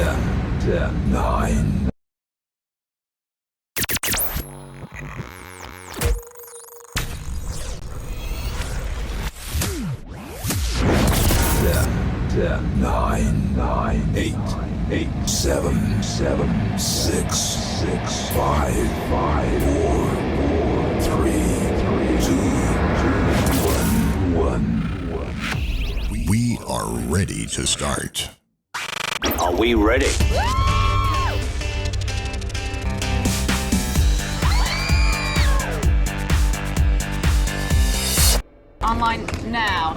9. Nine, 8, 7, 6, 5, 4, 3, 2, 1. We are ready to start. Are we ready? Online now.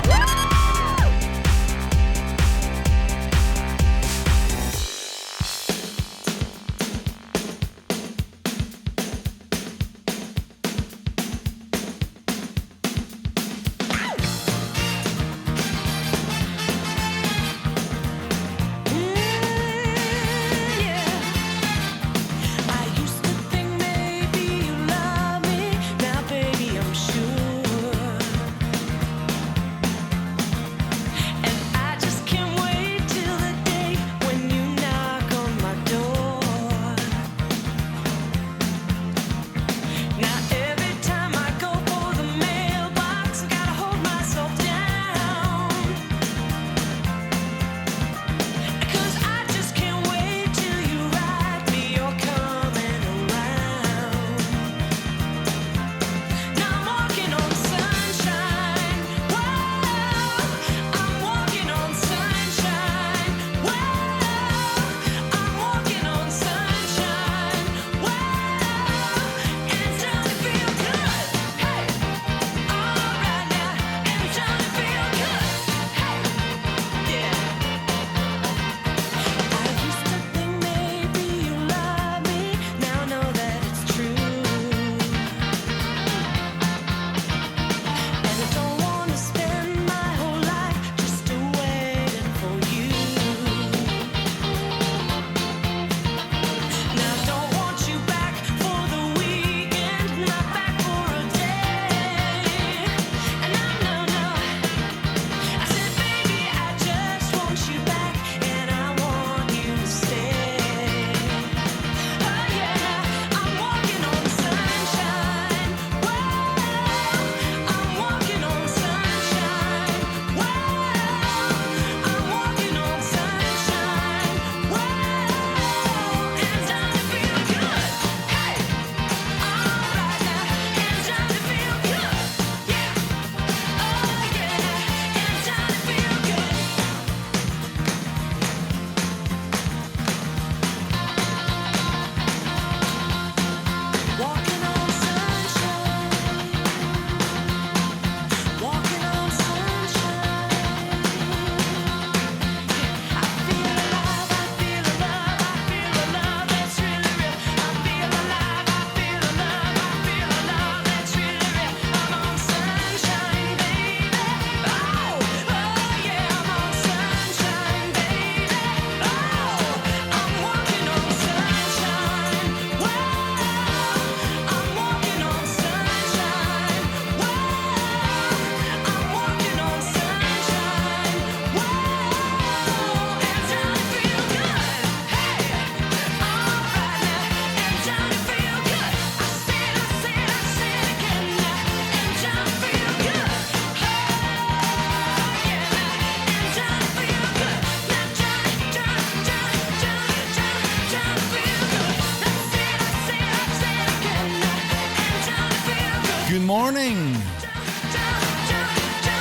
Good morning.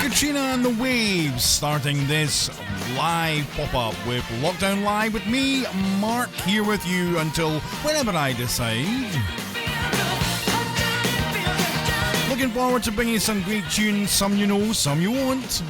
Katrina and the Waves starting this live pop-up with Lockdown Live with me, Mark, here with you until whenever I decide. Looking forward to bringing you some great tunes, some you know, some you won't.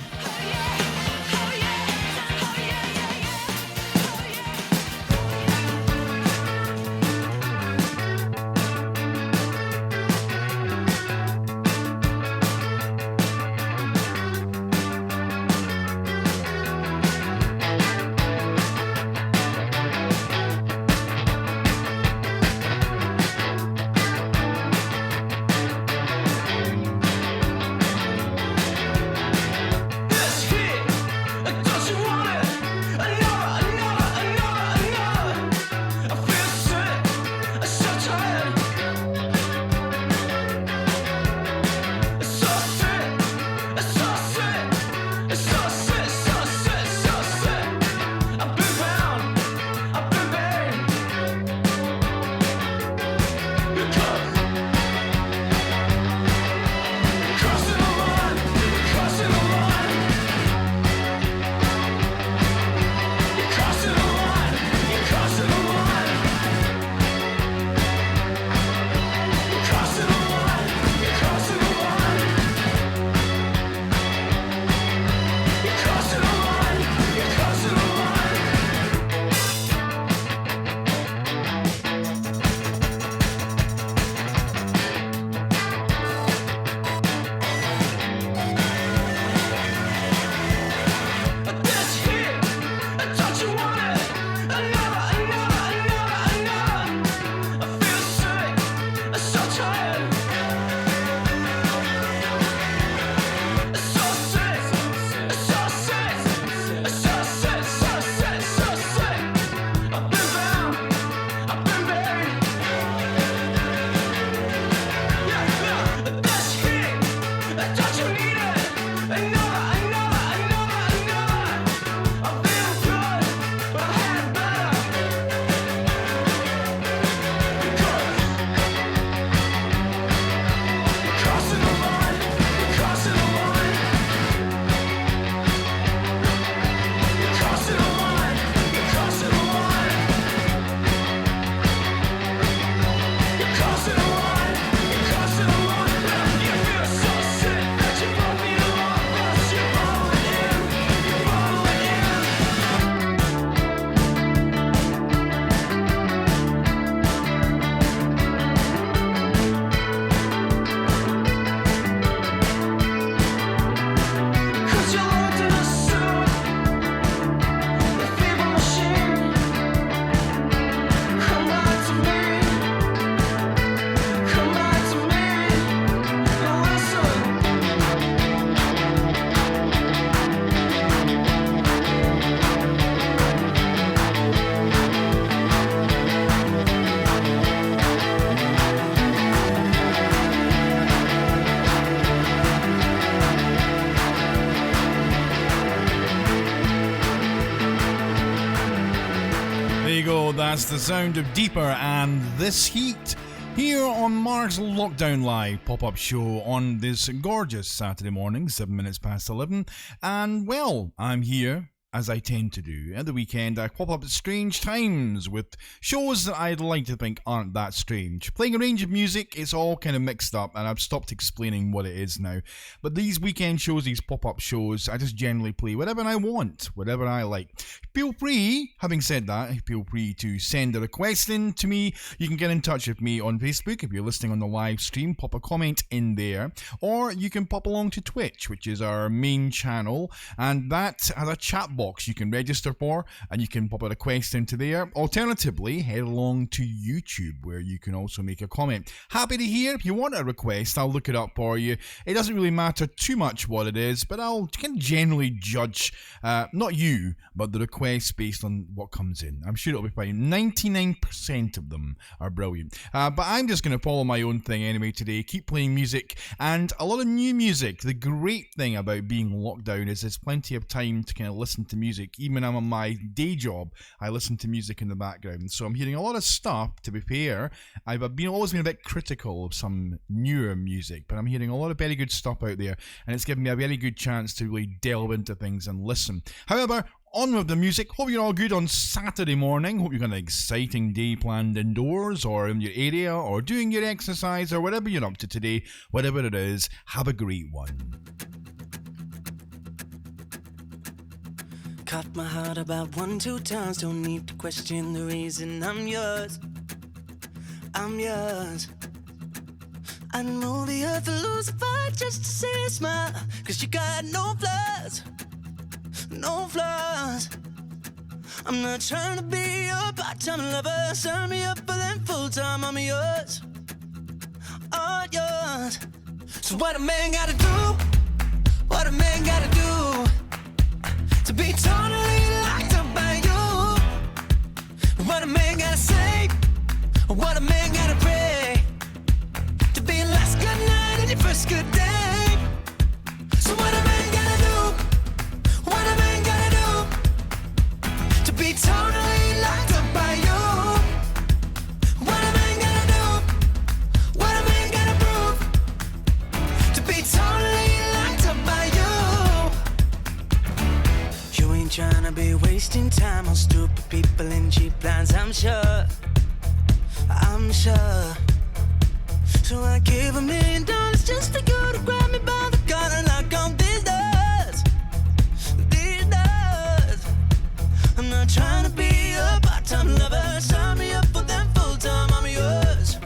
This hit you go, that's the sound of Deeper and This Heat here on Mark's Lockdown Live pop-up show on this gorgeous Saturday morning, 7 minutes past 11. And well, I'm here, as I tend to do. At the weekend, I pop up at strange times with shows that I'd like to think aren't that strange. Playing a range of music, it's all kind of mixed up, and I've stopped explaining what it is now. But these weekend shows, these pop-up shows, I just generally play whatever I want, whatever I like. Feel free, having said that, feel free to send a request in to me. You can get in touch with me on Facebook if you're listening on the live stream. Pop a comment in there. Or you can pop along to Twitch, which is our main channel, and that has a chat box you can register for, and you can pop a request into there. Alternatively, head along to YouTube, where you can also make a comment. Happy to hear. If you want a request, I'll look it up for you. It doesn't really matter too much what it is, but I'll kind of generally judge, not you, but the requests based on what comes in. I'm sure it'll be fine. 99% of them are brilliant. But I'm just going to follow my own thing anyway today. Keep playing music, and a lot of new music. The great thing about being locked down is there's plenty of time to kind of listen to music. Even when I'm on my day job, I listen to music in the background. So I'm hearing a lot of stuff, to be fair. I've always been a bit critical of some newer music, but I'm hearing a lot of very good stuff out there, and it's given me a very good chance to really delve into things and listen. However, on with the music. Hope you're all good on Saturday morning. Hope you've got an exciting day planned indoors or in your area or doing your exercise or whatever you're up to today. Whatever it is, have a great one. Caught my heart about 1-2 times. Don't need to question the reason I'm yours. I'm yours. I'd move the earth and lose a fight just to see a smile. 'Cause you got no flaws. No flaws. I'm not trying to be your part-time lover. Sign me up for them full-time. I'm yours, all yours. So what a man gotta do? What a man gotta do to be totally locked up by you? What a man gotta say? What a man gotta pray to be your last good night and your first good day? So what a man gotta do? What a man gotta do to be totally locked up by you? What a man gotta do? What a man gotta prove to be totally locked up by you? You ain't tryna be wasting time on stupid people and cheap plans, I'm sure. I'm sure. So I give $1 million just for you to grab me by the collar and lock on these doors. These doors. I'm not trying to be a part-time lover. Sign me up for them full-time. I'm yours.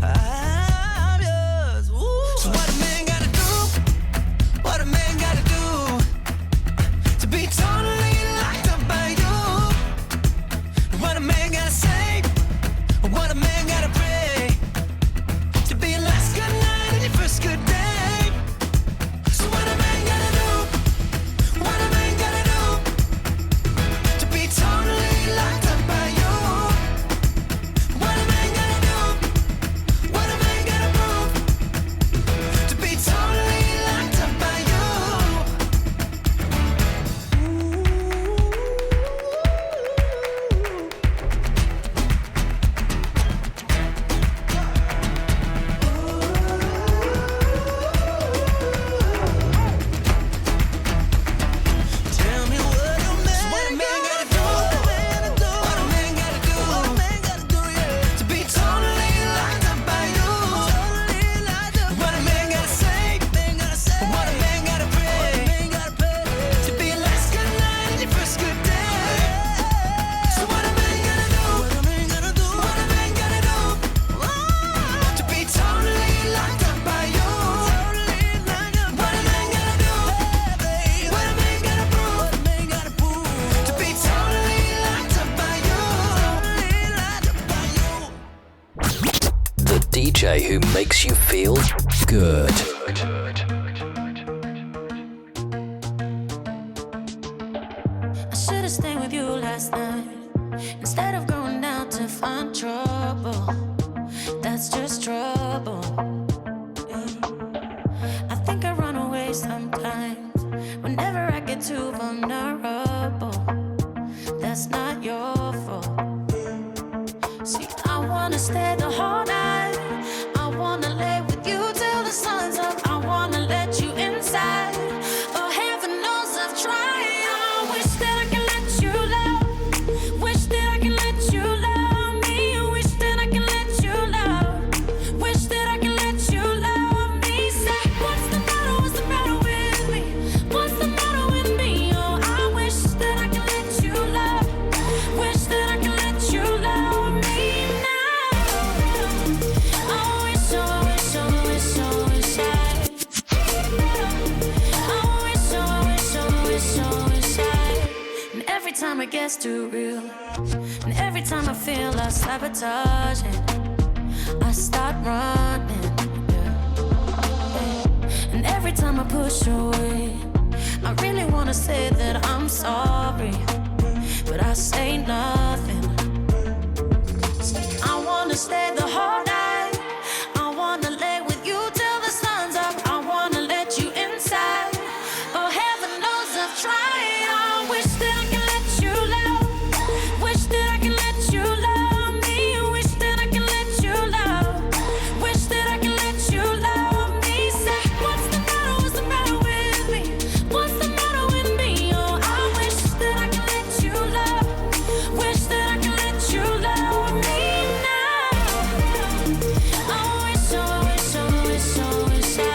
I'm yours. Ooh. So what a man gotta do? What a man gotta do to be totally locked up by you? What a man gotta say? What a man gotta pray to be your last good night and your first good day? So what a man gotta do? What a man gotta do to be totally locked up by you? What a man gotta do? What a man gotta prove to be totally locked up by you? Tell me what a man gotta do? What a man gotta do? What a man gotta do, yeah, to be totally locked up by you? What a man gotta say? What a man gotta pray to be your last good night and your first good day? So what a man gotta do? What a man gotta do? What a man gotta do to be totally locked up by you? What a man gotta do? What a man gotta prove to be totally locked up by you? The DJ who makes you feel good. I should've stayed with you last night instead of going out to find trouble. That's just trouble. I think I run away sometimes whenever I get too vulnerable. That's not your fault. stay the whole night. I wanna lay with you till the sun's up. I wanna let you inside. Oh, heaven knows I've tried. I wish that I can let you love. Wish that I can let you love me. Wish that I can let you love. Wish that I can let you love me. Say, what's the matter? What's the matter with me? What's the matter with me? Oh, I wish that I can let you love. Wish that I can let you love me now. Oh, wish, oh, wish, oh, wish, oh, wish I. Oh, wish, oh, wish, oh, wish, oh, wish I. And every time it gets too real, and every time I feel like sabotaging, I start running. Yeah. And every time I push away, I really wanna say that I'm sorry, but I say nothing. I wanna stay the whole night. I wanna lay with you till the sun's up. I wanna let you inside. Oh, heaven knows I've tried. I wish that I can let you love. Wish that I can let you love me. Wish that I can let you love. Wish that I can let you love me. Say, what's the matter? What's the matter with me? What's the matter with me? Oh, I wish that I can let you love. Wish that I can let you love me now. Oh, wish, oh, wish, oh, wish, oh, wish I.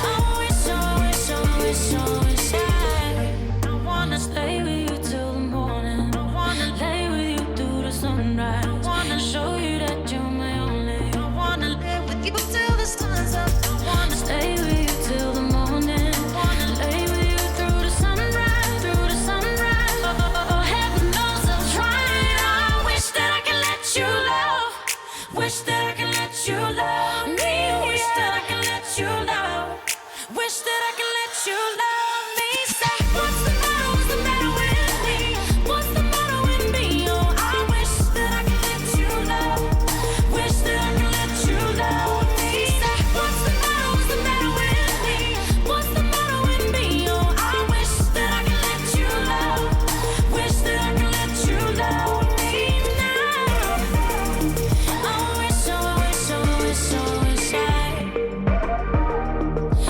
Oh, wish, oh, wish, oh, wish, oh, wish I. I wanna stay with you till the morning. I wanna lay with you through the sunrise. I wanna show you that you're my only. I wanna live with you till the sun's up. I wanna stay with you till the morning. I wanna lay with you through the sunrise, through the sunrise. Oh, heaven knows I'm trying. I wish that I can let you love. Wish that I can let you love me. Wish that I can let you love. Wish that I can let you love me. Say, what's the matter? What's the matter with me? What's the matter with me? Oh, I wish that I can let you love. Wish that I can let you love me. Say, what's the matter? What's the matter with me? What's the matter with me? Oh, I wish that I can let you love. Wish that I can let you love me now. Oh, wish, oh, wish, oh, wish, oh, wish I.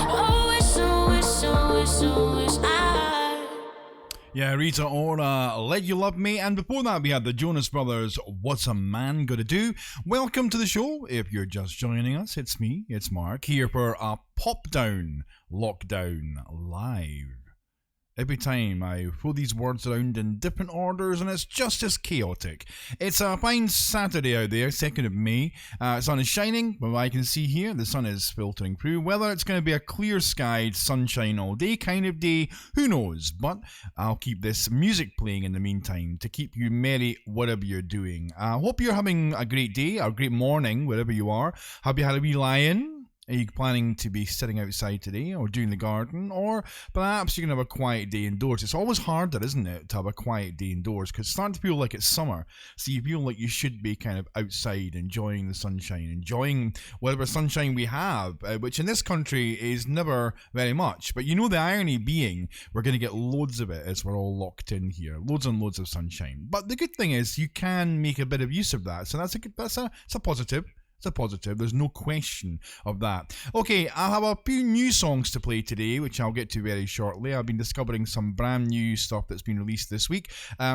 Oh, wish, oh, wish, oh, wish, oh, wish I. Yeah, Rita Ora, Let You Love Me, and before that we had the Jonas Brothers, What's a Man Gotta Do? Welcome to the show. If you're just joining us, it's me, it's Mark, here for a Pop Down Lockdown Live. Every time I throw these words around in different orders and it's just as chaotic. It's a fine Saturday out there, 2nd of May. Sun is shining, but I can see here the sun is filtering through. Whether it's going to be a clear skied, sunshine all day kind of day, who knows? But I'll keep this music playing in the meantime to keep you merry whatever you're doing. I hope you're having a great day, a great morning, wherever you are. Have you had a wee lie-in? Are you planning to be sitting outside today or doing the garden? Or perhaps you're going to have a quiet day indoors. It's always harder, isn't it, to have a quiet day indoors because it's starting to feel like it's summer. So you feel like you should be kind of outside enjoying the sunshine, enjoying whatever sunshine we have, which in this country is never very much. But you know the irony being we're going to get loads of it as we're all locked in here. Loads and loads of sunshine. But the good thing is you can make a bit of use of that. So that's a positive. It's a positive, there's no question of that. Okay, I have a few new songs to play today, which I'll get to very shortly. I've been discovering some brand new stuff that's been released this week.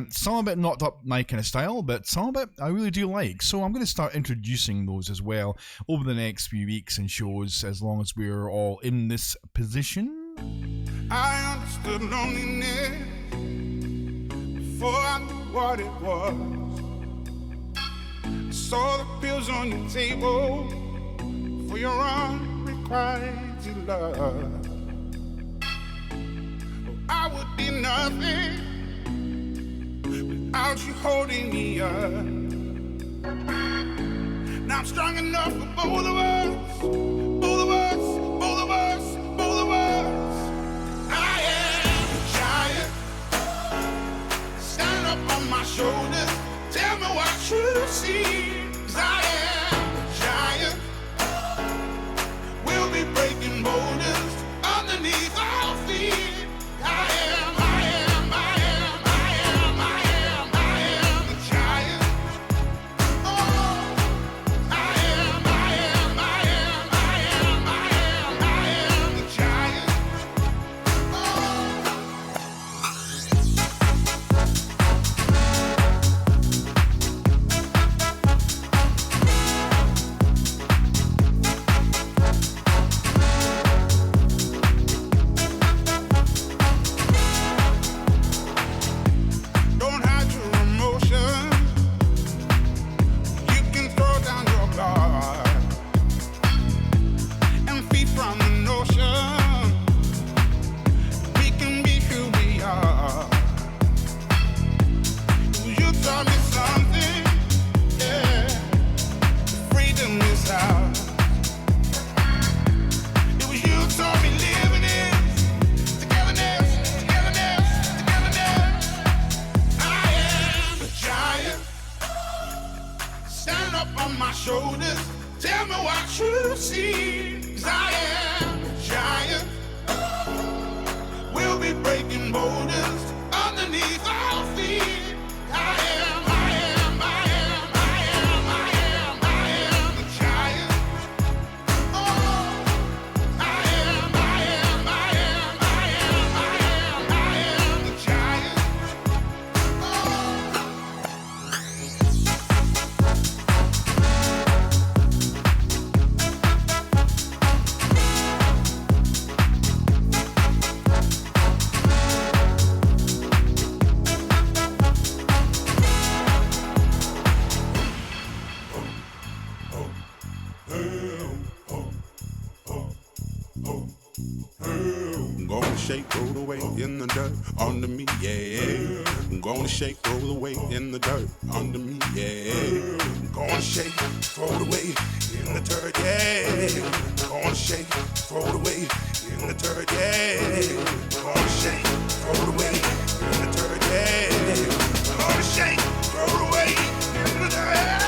Some of it not up my kind of style, but some of it I really do like. So I'm going to start introducing those as well over the next few weeks and shows, as long as we're all in this position. I understood loneliness before I knew what it was. I saw the pills on your table for your unrequited love. Oh, I would be nothing without you holding me up. Now I'm strong enough for both of us, both of us, both of us, both of us. I am a giant. Stand up on my shoulders. Tell me what you see, 'cause I am a giant. We'll be breaking boulders underneath our feet. I am a giant. you see, 'cause I am a giant. We'll be breaking boulders underneath our feet. I am the giant. Oh, I am the giant. I'm gonna shake, roll away in the dirt under me, yeah. I'm gonna shake, roll away in the dirt under me, yeah. I'm gonna shake, throw it away in the dirt, yeah. I'm gonna shake, throw it away in the dirt, yeah. I'm gonna shake, throw it away in the dirt, yeah. I'm gonna shake, throw it away in the dirt.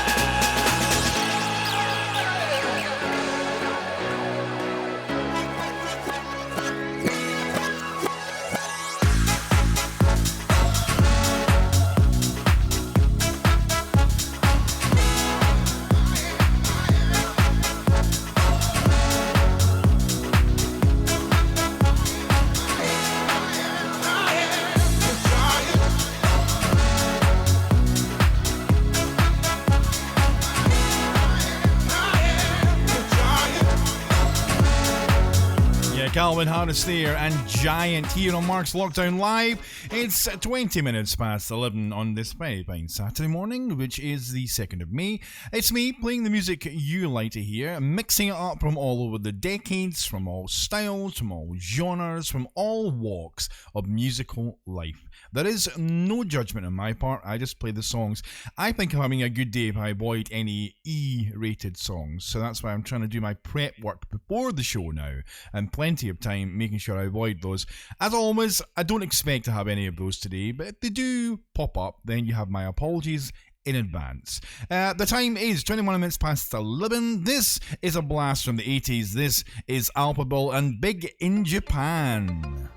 Calvin Harris there and Giant here on Mark's Lockdown Live. It's 20 minutes past 11 on this very fine Saturday morning, which is the 2nd of May. It's me playing the music you like to hear, mixing it up from all over the decades, from all styles, from all genres, from all walks of musical life. There is no judgment on my part, I just play the songs. I think I'm having a good day if I avoid any E-rated songs, so that's why I'm trying to do my prep work before the show now, and plenty of time making sure I avoid those. As always, I don't expect to have any of those today, but if they do pop up, then you have my apologies in advance. The time is 21 minutes past 11. This is a blast from the 80s. This is Alphabet and Big in Japan.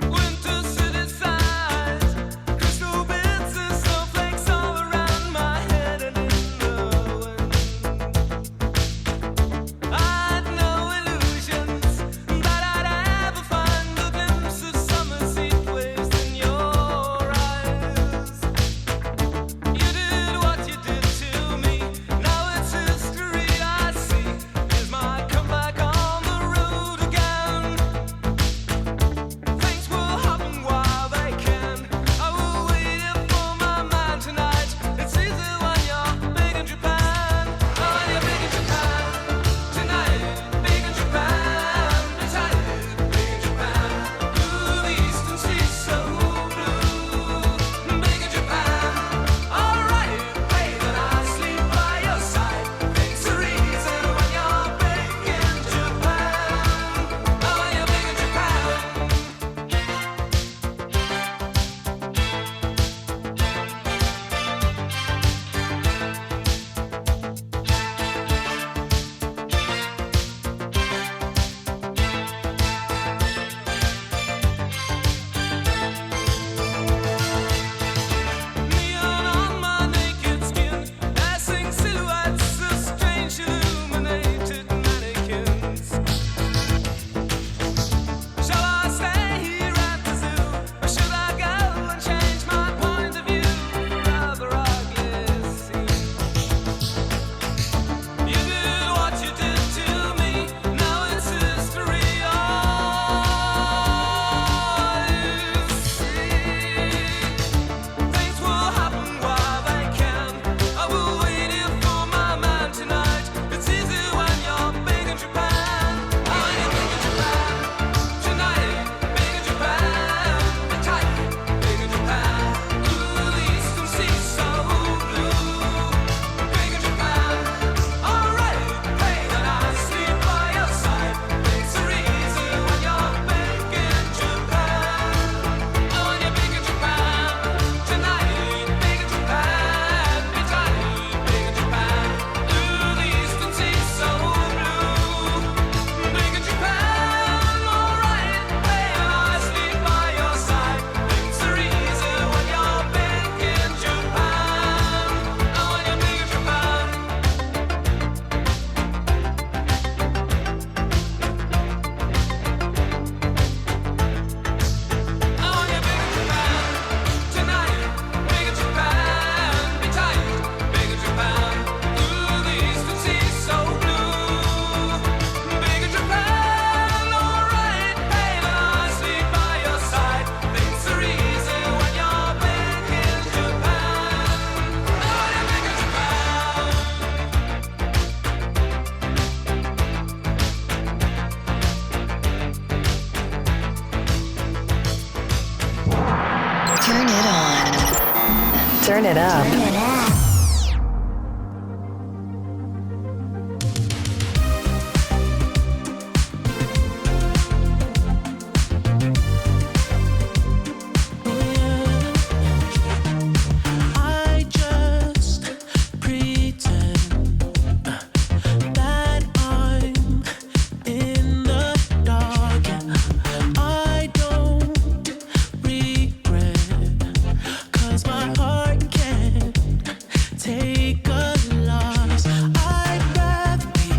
Winter city sighs, crystal bits and snowflakes all around my head, and it Turn it up. I just pretend that I'm in the dark. I don't regret, 'cause my heart can't take a loss. I'd rather be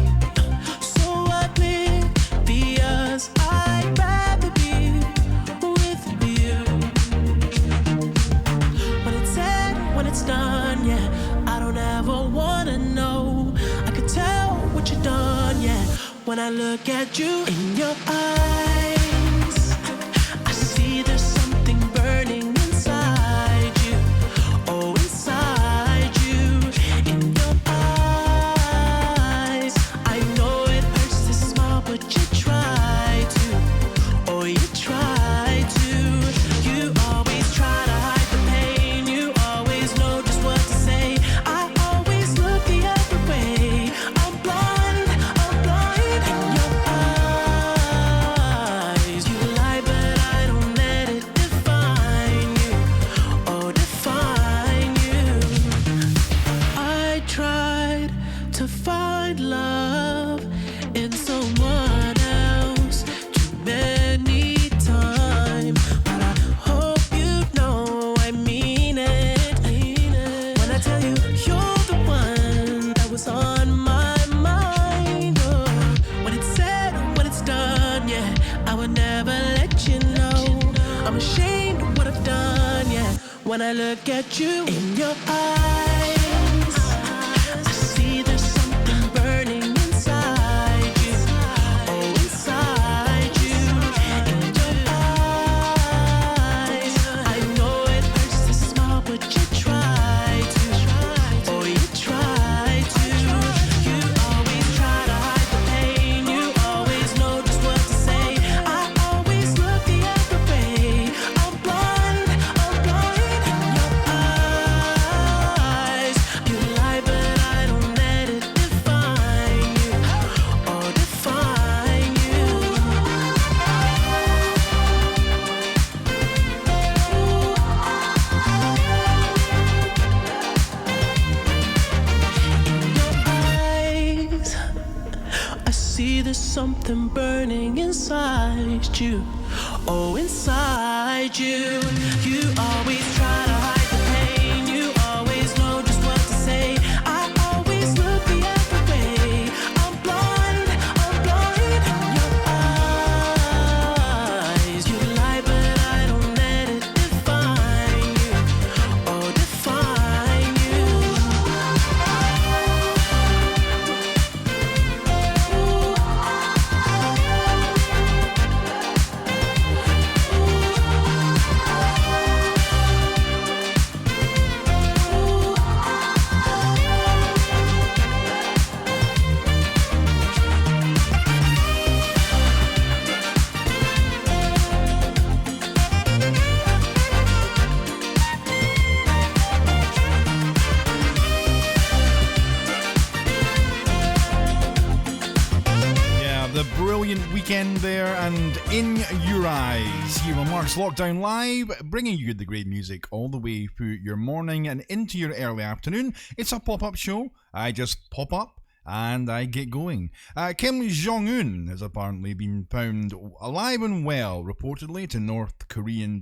so oblivious. I'd rather be with you. When it's said, when it's done, yeah, I don't ever wanna know. I could tell what you've done, yeah, when I look at you in your eyes. I see there's something burning inside you. Oh, inside you, in your eyes. I know it hurts to smile, but you try to. Oh, you try to. You always try to hide the pain. You always know just what to say. I always look the other way. I'm blind in your eyes. You lie, but I don't let it define you. Oh, define you. I tried to find love in someone else too many times, but I hope you know I mean it. When I tell you you're the one that was on my mind. Oh, when it's said, when it's done, yeah, I would never let you know. I'm ashamed of what I've done, yeah, when I look at you in your eyes. I see there's something burning inside you. Oh, inside you, in your eyes. I know it hurts to smile, but you try to. Oh, you try to. You always try to hide the pain. You always know just what to say. I always look the other way. I'm blind in your eyes. You lie, but I don't let it define you. Oh, define you. Eyes, I see there's something burning inside you. Oh, inside you. You always try to hide the pain. You always know just what to say. I always look the other way. I'm blind in your eyes. You lie, but I don't let it define you. Oh, define you. Yeah, the brilliant Weekend there, and In Your Eyes here on Mark's Lockdown Live, bringing you the great music all the way through your morning and into your early afternoon. It's a pop-up show. I just pop up and I get going. Kim Jong-un has apparently been found alive and well, reportedly, to North Korean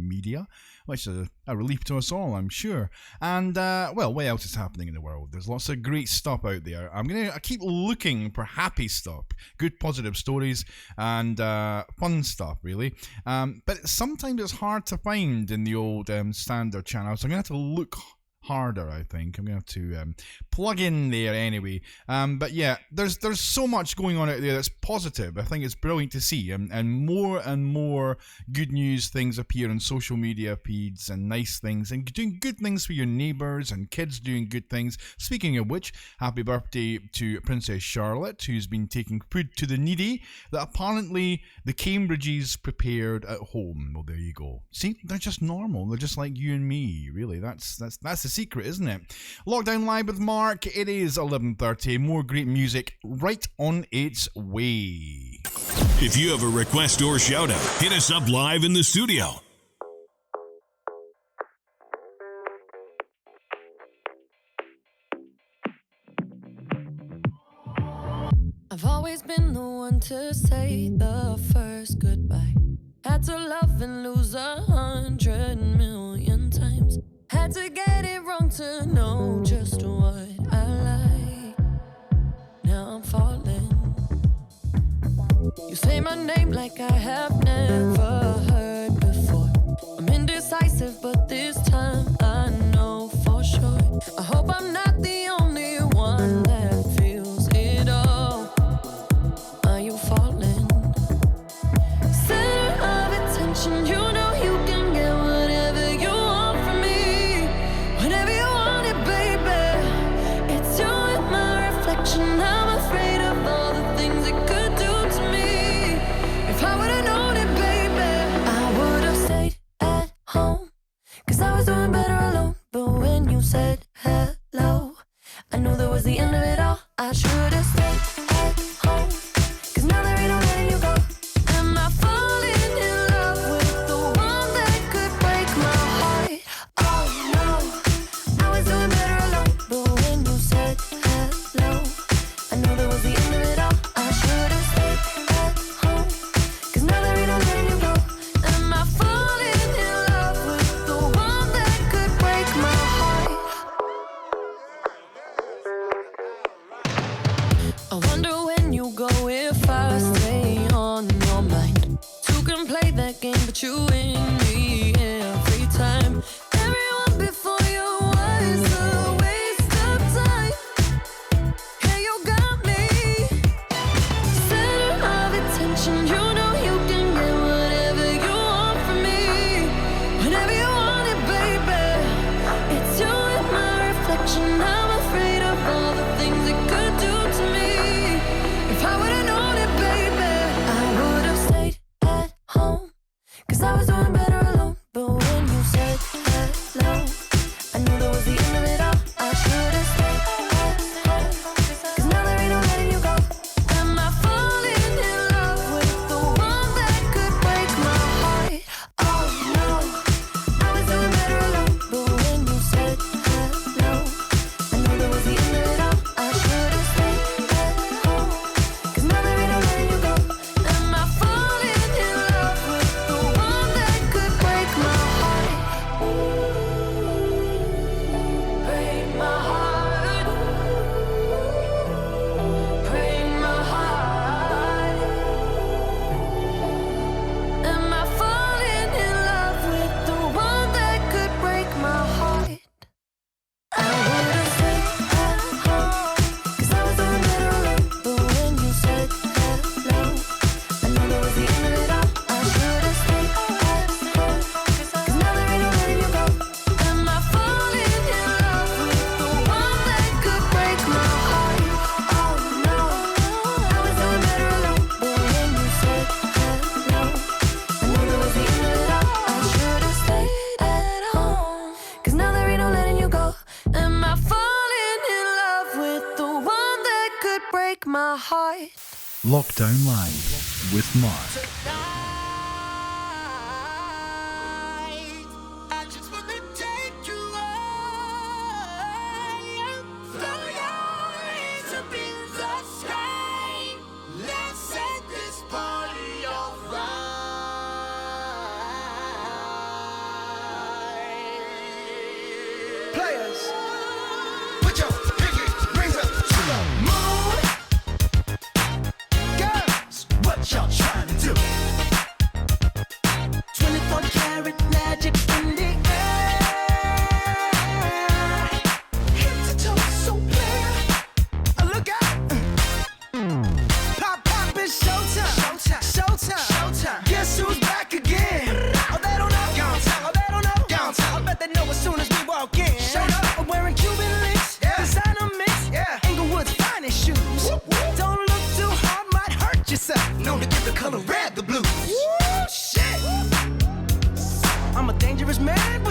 media, which is a relief to us all, I'm sure. And, well, what else is happening in the world? There's lots of great stuff out there. I'm going to keep looking for happy stuff, good positive stories, and fun stuff, really. But sometimes it's hard to find in the old standard channel, so I'm going to have to look harder, I think. I'm going to have to plug in there anyway. But yeah, there's so much going on out there that's positive. I think it's brilliant to see. And more good news things appear on social media feeds and nice things and doing good things for your neighbours and kids doing good things. Speaking of which, happy birthday to Princess Charlotte, who's been taking food to the needy that apparently the Cambridges prepared at home. Well, there you go. See, they're just normal. They're just like you and me, really. That's the secret, isn't it? Lockdown Live with Mark. It is 11:30. More great music right on its way. If you have a request or shout out, hit us up live in the studio. I've always been the one to say the first goodbye. Had to love and lose 100 million times. Had to get it wrong to know just what I like. Now I'm falling. You say my name like I have never heard before. I'm indecisive, but this time I know for sure. I hope I'm not the only one that feels it all. Are you falling? Center of attention, you know you can get whatever you want from me. Whenever you want it, baby. It's you and my reflection. I'm afraid of all the things it could do to me. If I would've known it, baby, I would've stayed at home. 'Cause I was doing better alone. But when you said hello, I knew that was the end of it all. I should've stayed at home. 'Cause now there ain't no letting you go. Am I falling in love with the one that could break my heart? Oh no, I was doing better alone. But when you said hello, I knew that was the end of it all. I should've stayed at home. 'Cause now there ain't no letting you go. Am I falling in love with the one that could break my heart? I wonder when you go if I stay on your mind. Two can play that game, but you win me every time. Everyone before you was a waste of time. Hey, you got me. Center of attention, you know you can get whatever you want from me. Whenever you want it, baby. It's you and my reflection. I'm afraid of all the things it could do to me. If I would've known it, baby, I would've stayed at home. 'Cause I was doing better alone. But when you said hello, I knew that was the end of it all. I should've stayed at home. 'Cause now there ain't no letting you go. Am I falling in love with the one that could break my heart? Oh no, I was doing better alone. But when you said hello, I knew that was the end of it all. I should've stayed at home. 'Cause now there ain't no letting you go. Am I falling in love with the one that could break my heart? Break my heart. Break my heart. Am I falling in love with the one that could break my heart? I would've stayed at home. 'Cause I was doing better alone. But when you said hello, I knew that was the end of it all. I should've stayed at home. 'Cause now there ain't no letting you go. Am I falling in love with the one that could break my heart? Oh no, I was doing better alone. But when you said hello, I knew that was the end of it all. I should've stayed at home. 'Cause now there ain't no letting you go. Am I falling in love with the one that could break my heart? Lockdown Live with Mark. I just wanna take you higher. Throw your hands up in the sky. Let's set this party alright. Players, put your pinky rings up to the moon. Girls, what y'all trying to do?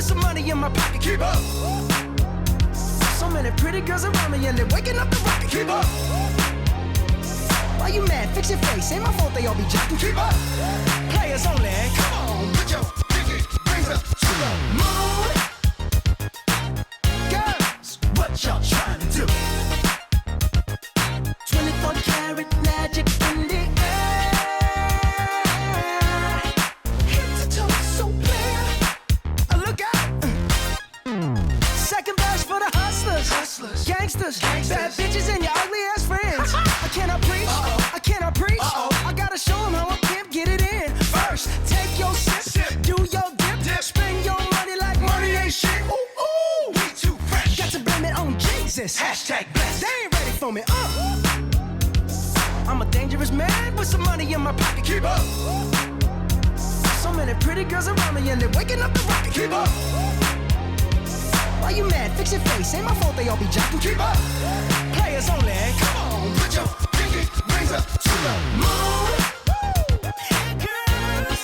with some money in my pocket. Keep up. So many pretty girls around me and they're waking up the rocket. Keep up. Why you mad? Fix your face. Ain't my fault they all be jocking. Keep up. Players only. Come on, put your pinky rings up to the moon. Girls, what y'all trying to do? 24 karat magic in the air. Head to toe so clear. Look out. Second verse for the hustlers, gangsters, bad bitches and your ugly ass friends. I cannot preach, I cannot preach. I gotta show them how a pimp get it in. First, take your sip, do your dip, spend your money like money ain't shit. Ooh, ooh, we too fresh. Got to blame it on Jesus. Hashtag blessed. They ain't ready for me. I'm a dangerous man with some money in my pocket. Keep up. So many pretty girls around me and they're waking up the rocket. Keep up. Why you mad? Fix your face. Ain't my fault they all be jocking. Keep up. Players only. Come on, put your pinky rings up to the moon. Girls,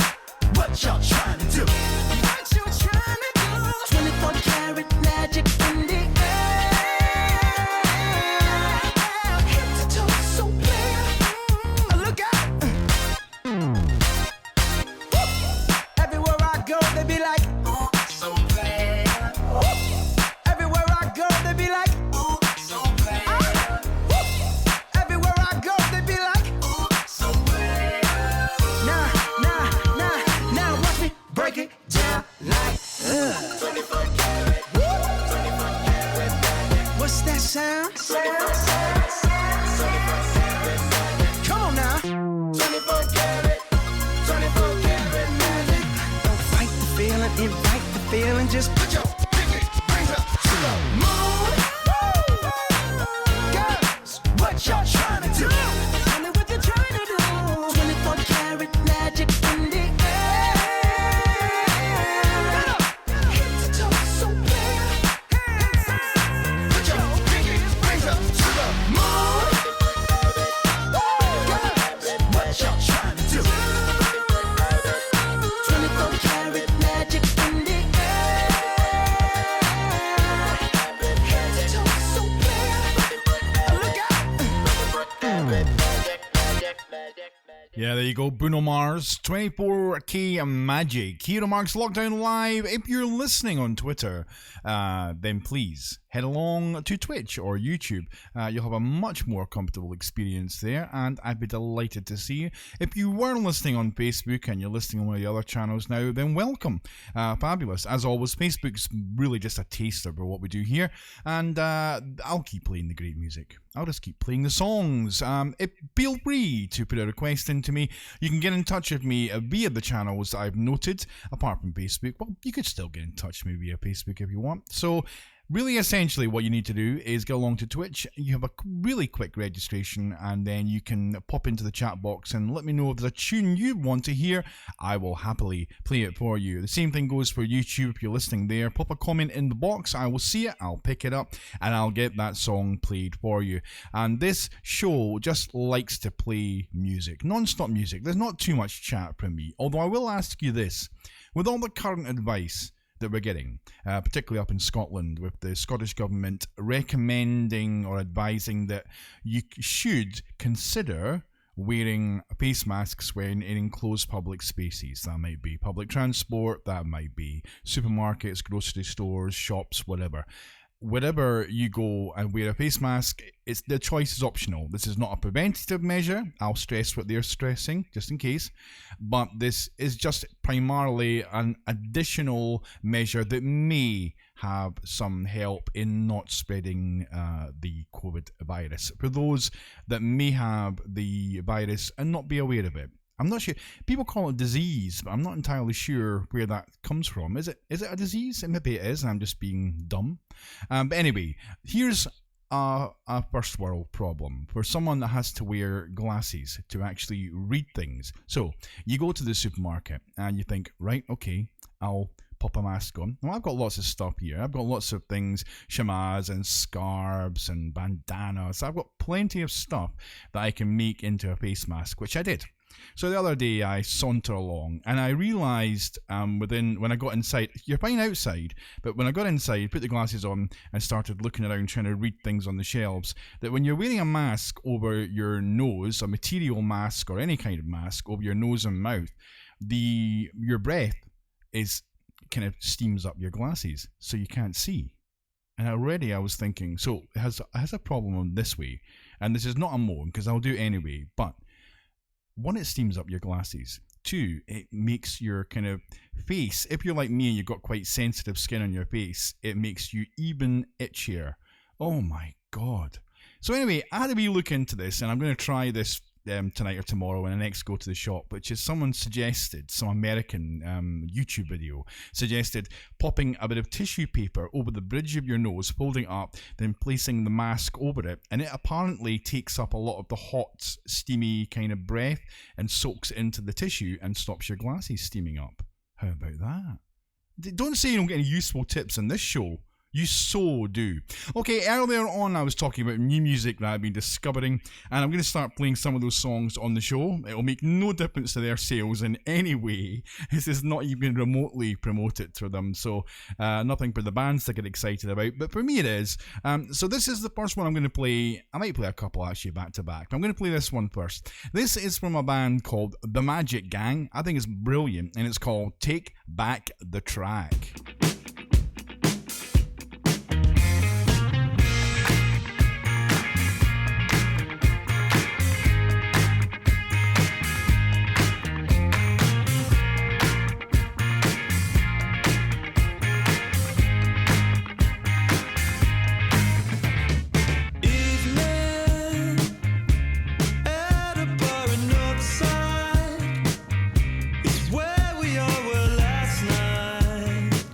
what y'all trying to do? What you trying to do? 24 karat magic in the air. Head to toe so clear. Look out. Everywhere I go, they be like, oh, so clear. Everywhere I go, they be like, oh, so clear. Everywhere I go, they be like, oh, so clear. Now, watch me break it down like, 24 karat, 24 karat magic. What's that sound? 24 karat magic. Come on now. 24 karat, 24 karat magic. Don't fight the feeling, invite the feeling. Just put your pinky rings up to the moon. Girls, what y'all trying to do? Tell me what you're trying to do. 24 karat magic in the air. Head to toe so clear. Put your pinky rings up to the moon. Girls, what y'all trying to do? 24 karat magic in the air. Head to toe so clear. Look out. Yeah, there you go. Bruno Mars, 24K Magic. Here on Mark's Lockdown Live. If you're listening on Twitter, then please head along to Twitch or YouTube. You'll have a much more comfortable experience there, and I'd be delighted to see you. If you were listening on Facebook and you're listening on one of the other channels now, then welcome. Fabulous. As always, Facebook's really just a taster for what we do here, and I'll keep playing the great music. I'll just keep playing the songs. Feel free to put a request into me. You can get in touch with me via the channels I've noted, apart from Facebook. Well, you could still get in touch with me via Facebook if you want. So, really, essentially, what you need to do is go along to Twitch. You have a really quick registration, and then you can pop into the chat box and let me know if there's a tune you want to hear. I will happily play it for you. The same thing goes for YouTube. If you're listening there, pop a comment in the box. I will see it, I'll pick it up, and I'll get that song played for you. And this show just likes to play music, non-stop music. There's not too much chat from me, although I will ask you this. With all the current advice that we're getting, particularly up in Scotland, with the Scottish Government recommending or advising that you should consider wearing face masks when in enclosed public spaces. That might be public transport, that might be supermarkets, grocery stores, shops, whatever. Wherever you go and wear a face mask, the choice is optional. This is not a preventative measure. I'll stress what they're stressing, just in case. But this is just primarily an additional measure that may have some help in not spreading the COVID virus. For those that may have the virus and not be aware of it. I'm not sure. People call it disease, but I'm not entirely sure where that comes from. Is it a disease? Maybe it is, and I'm just being dumb. But anyway, here's a first world problem for someone that has to wear glasses to actually read things. So you go to the supermarket and you think, right, okay, I'll pop a mask on. Well, I've got lots of stuff here. I've got lots of things, shamas and scarves and bandanas. I've got plenty of stuff that I can make into a face mask, which I did. So the other day I saunter along and I realised when I got inside, you're fine outside, but when I got inside, put the glasses on and started looking around trying to read things on the shelves, that when you're wearing a mask over your nose, a material mask or any kind of mask over your nose and mouth, your breath is kind of steams up your glasses so you can't see. And already I was thinking, so it has a problem on this way, and this is not a moan because I'll do it anyway, but one, it steams up your glasses. Two, it makes your kind of face, if you're like me and you've got quite sensitive skin on your face, it makes you even itchier. Oh my God. So anyway, I had a wee look into this, and I'm going to try this tonight or tomorrow when I next go to the shop, which is someone suggested, some American YouTube video suggested popping a bit of tissue paper over the bridge of your nose, folding it up, then placing the mask over it, and it apparently takes up a lot of the hot, steamy kind of breath and soaks it into the tissue and stops your glasses steaming up. How about that? Don't say you don't get any useful tips in this show. You so do. Okay, earlier on I was talking about new music that I've been discovering, and I'm going to start playing some of those songs on the show. It'll make no difference to their sales in any way. This is not even remotely promoted for them, so nothing for the bands to get excited about, but for me it is. So this is the first one I'm going to play. I might play a couple actually back to back, but I'm going to play this one first. This is from a band called The Magic Gang. I think it's brilliant, and it's called Take Back the Track. Where we all were last night.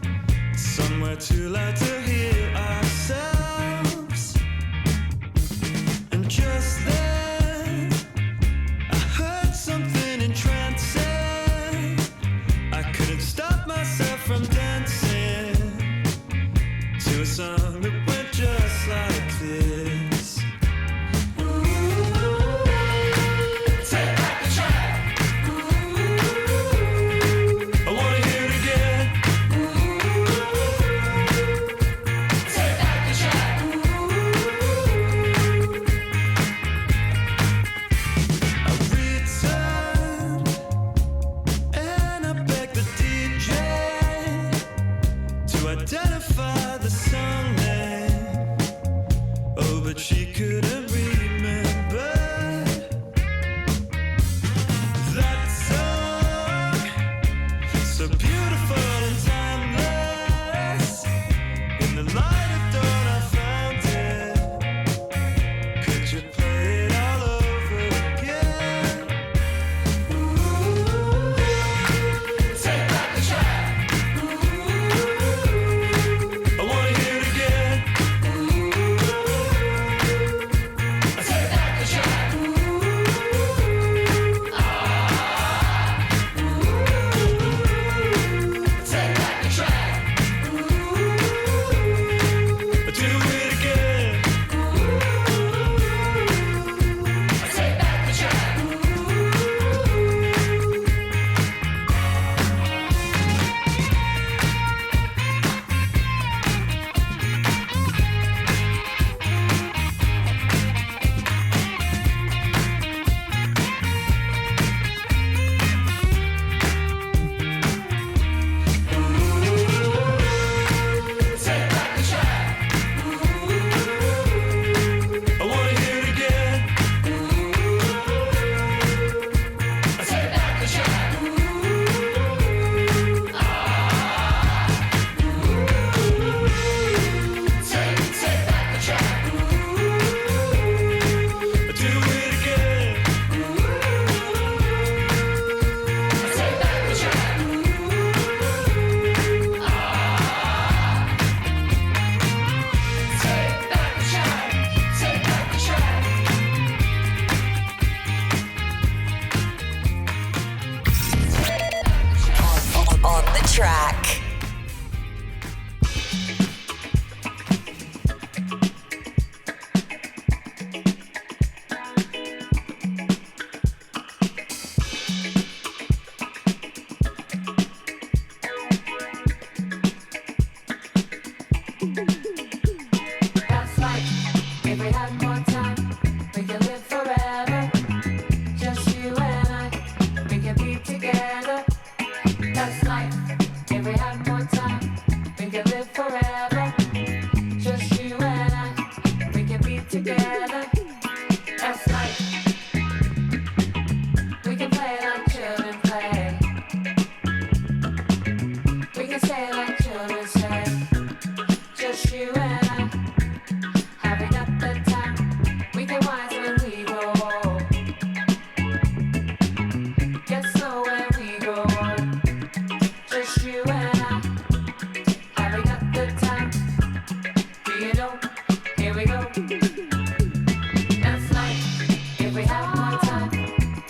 had more time,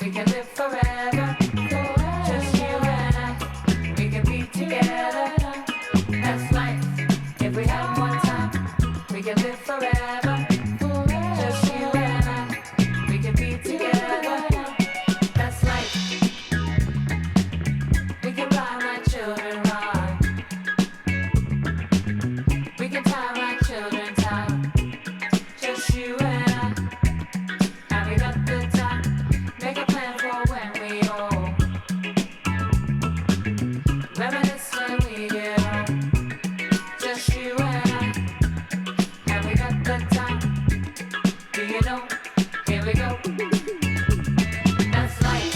we can live forever. Just you and I, we can be together. That's life. If we had more time, we can live forever. Just you and I, we can be together. That's life. We can buy my children right. We can tie my children tight. Just you and I. And we got the time. Make a plan for when we old. Reminisce when we get old. Just you and I. And we got the time. Do you know? Here we go. That's life.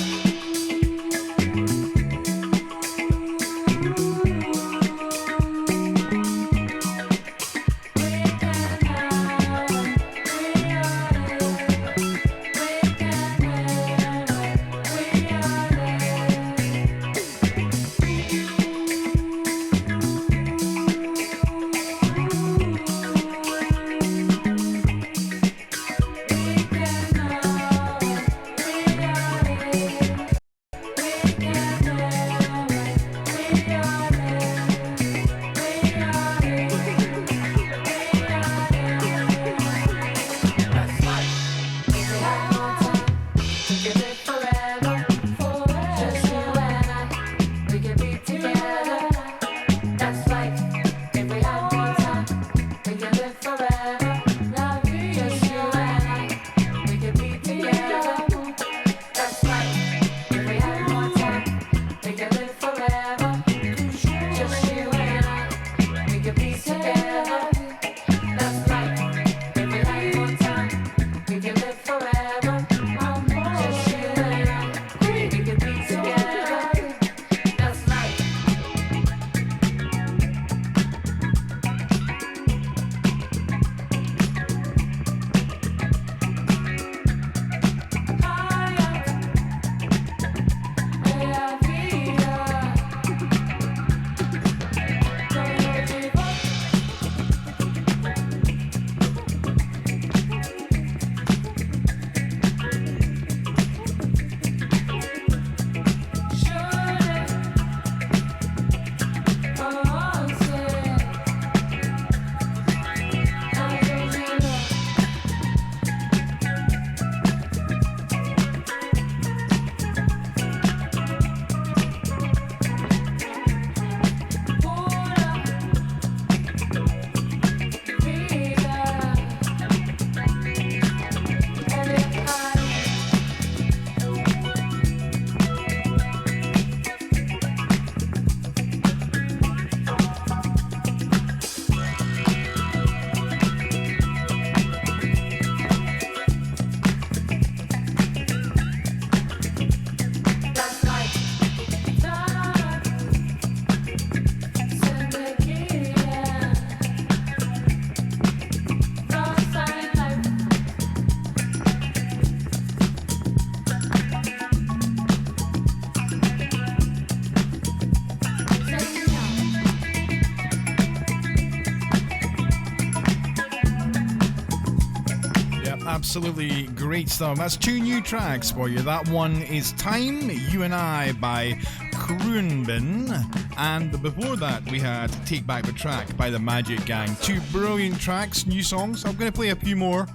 Absolutely great stuff. That's two new tracks for you. That one is Time, You and I by Kroonbin. And before that, we had Take Back the Track by the Magic Gang. Two brilliant tracks, new songs. I'm going to play a few more.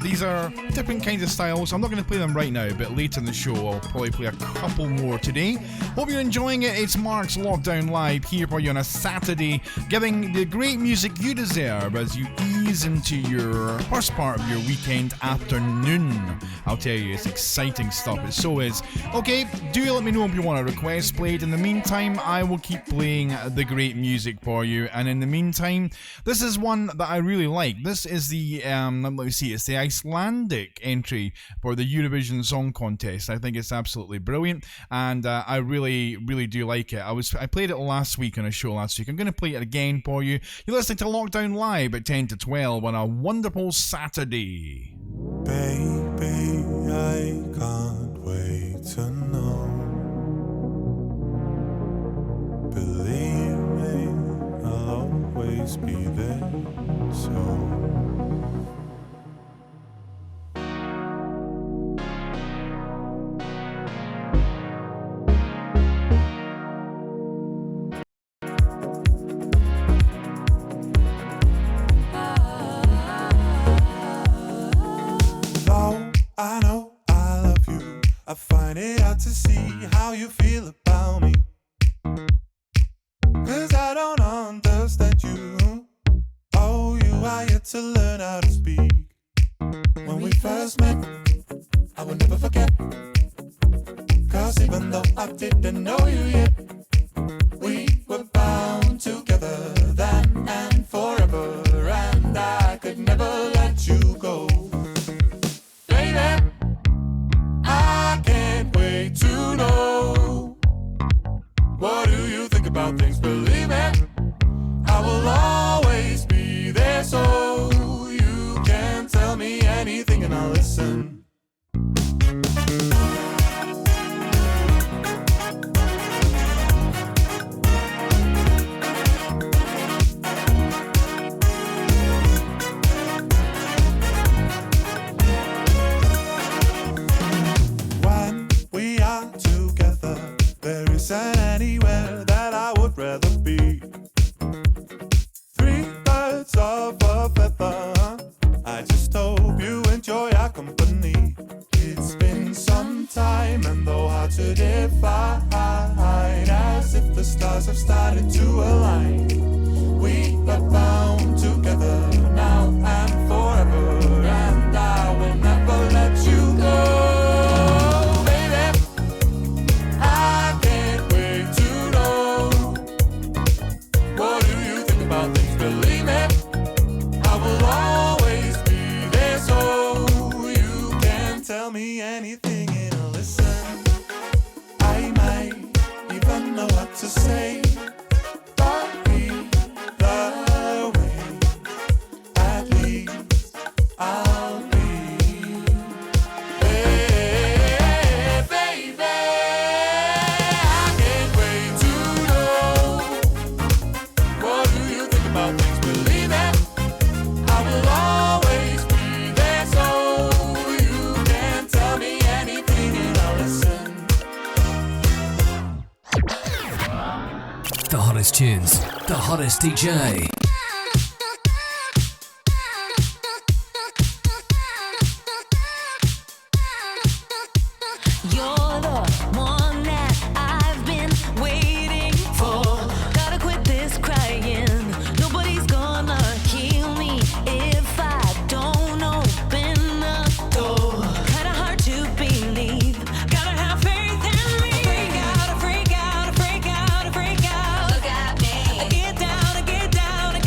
These are different kinds of styles. I'm not going to play them right now, but later in the show I'll probably play a couple more today. Hope you're enjoying it. It's Mark's Lockdown Live here for you on a Saturday, giving the great music you deserve as you ease into your first part of your weekend afternoon. I'll tell you, it's exciting stuff. It so is. Okay, do let me know if you want a request played. In the meantime, I will keep playing the great music for you. And in the meantime, this is one that I really like. This is the let me see, it's the Icelandic entry for the Eurovision Song Contest. I think it's absolutely brilliant, and I really do like it. I played it last week on a show last week. I'm going to play it again for you. You're listening to Lockdown Live at 10 to 12 on a wonderful Saturday. Baby, I can't wait to know. Believe me, I'll always be there. So Oh, I know I love you. I find it hard to see how you feel about me. 'Cause I don't understand you. Oh, you are yet to learn how to speak. When we first met, I will never forget. 'Cause even though I didn't know you yet, we were bound together then and forever. And I could never let you go. Baby, I can't wait to know. What do you think about things? Believe me, I will always be there, so you can tell me anything and I'll listen. When we are together, there isn't anywhere that I would rather be. Three birds of a feather. I just hope you enjoy our company. It's been some time and though hard to define, as if the stars have started to align. We are bound together now and forever, and I will never let you go. Baby, I can't wait to know. What do you think about things? Believe me, I will always be there, so you can tell me anything and I'll listen. I might even know what to say, but either way, at least I'll be. Hey, baby, I can't wait to know. What do you think about things? Believe it, I will always be there, so you can tell me anything and I'll listen. The hottest tunes, the hottest DJ. You're the one that I've been waiting for. Gotta quit this crying. Nobody's gonna heal me if I don't open the door. Kinda hard to believe. Gotta have faith in me. Freak out, freak out, freak out, freak out. Look at me. I get down, I get down, I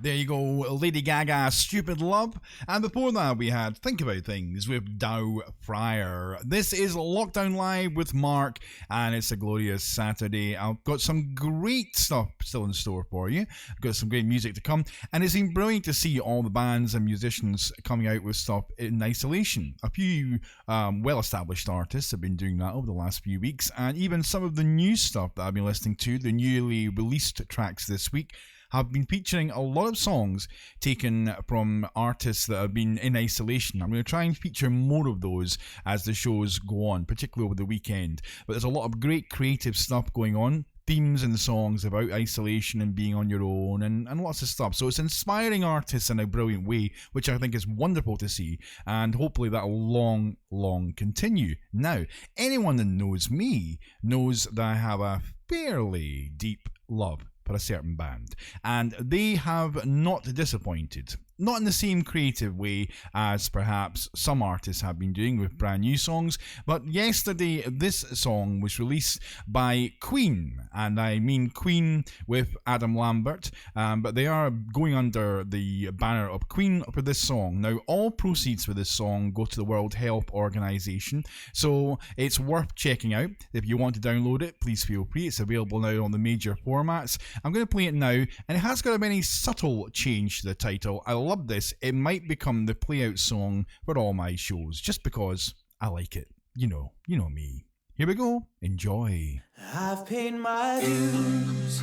There you go, Lady Gaga, Stupid Love. And before that, we had Think About Things with Dow Fryer. This is Lockdown Live with Mark, and it's a glorious Saturday. I've got some great stuff still in store for you. I've got some great music to come, and it's been brilliant to see all the bands and musicians coming out with stuff in isolation. A few well-established artists have been doing that over the last few weeks, and even some of the new stuff that I've been listening to, the newly released tracks this week, have been featuring a lot of songs taken from artists that have been in isolation. I'm going to try and feature more of those as the shows go on, particularly over the weekend. But there's a lot of great creative stuff going on. Themes and songs about isolation and being on your own and lots of stuff. So it's inspiring artists in a brilliant way, which I think is wonderful to see, and hopefully that'll long continue. Now, anyone that knows me knows that I have a fairly deep love for a certain band, and they have not disappointed. Not in the same creative way as perhaps some artists have been doing with brand new songs, but yesterday this song was released by Queen, and I mean Queen with Adam Lambert, but they are going under the banner of Queen for this song. Now, all proceeds for this song go to the World Health Organization, so it's worth checking out. If you want to download it, please feel free. It's available now on the major formats. I'm going to play it now, and it has got a very subtle change to the title. I love this. It might become the play-out song for all my shows, just because I like it. You know me. Here we go. Enjoy. I've paid my dues,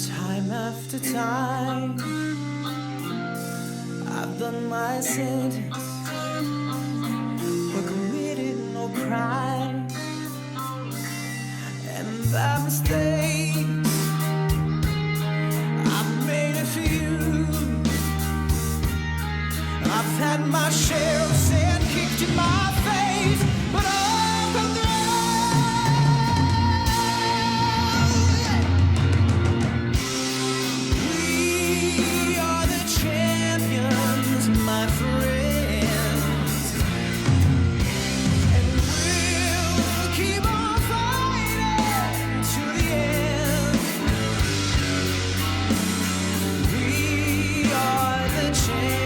time after time. I've done my sentence, but committed no crime. And by mistake, I've made a few. I've had my share of sand kicked in my face, but I've come through. We are the champions, my friends, and we'll keep on fighting to the end. We are the champions.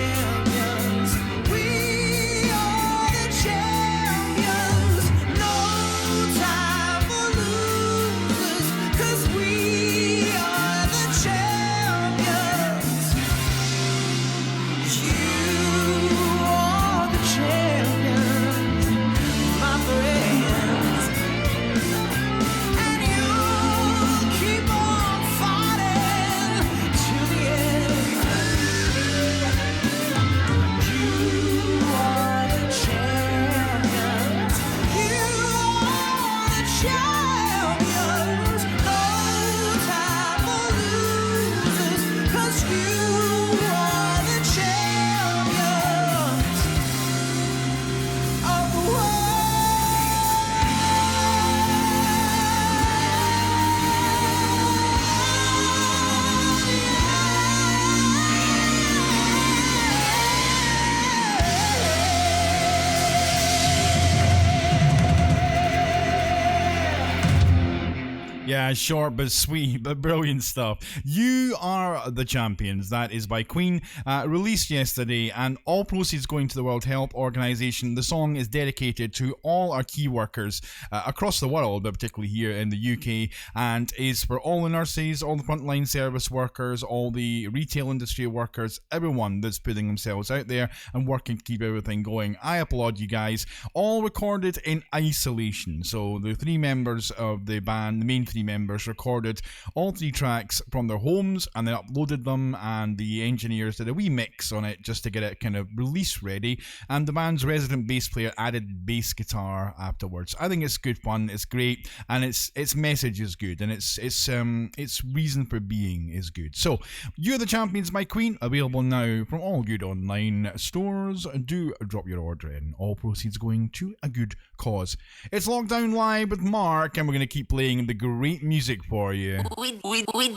Yeah, short but sweet, but brilliant stuff. You Are the Champions. That is by Queen, released yesterday, and all proceeds going to the World Health Organization. The song is dedicated to all our key workers across the world, but particularly here in the UK, and is for all the nurses, all the frontline service workers, all the retail industry workers, everyone that's putting themselves out there and working to keep everything going. I applaud you guys. All recorded in isolation. So the three members of the band, the main three members, recorded all three tracks from their homes, and they uploaded them, and the engineers did a wee mix on it just to get it kind of release ready, and the band's resident bass player added bass guitar afterwards. I think it's good fun, it's great, and its message is good, and its reason for being is good. So, You're the Champions by Queen, available now from all good online stores. Do drop your order in. All proceeds going to a good cause. It's Lockdown Live with Mark, and we're going to keep playing the great music for you. We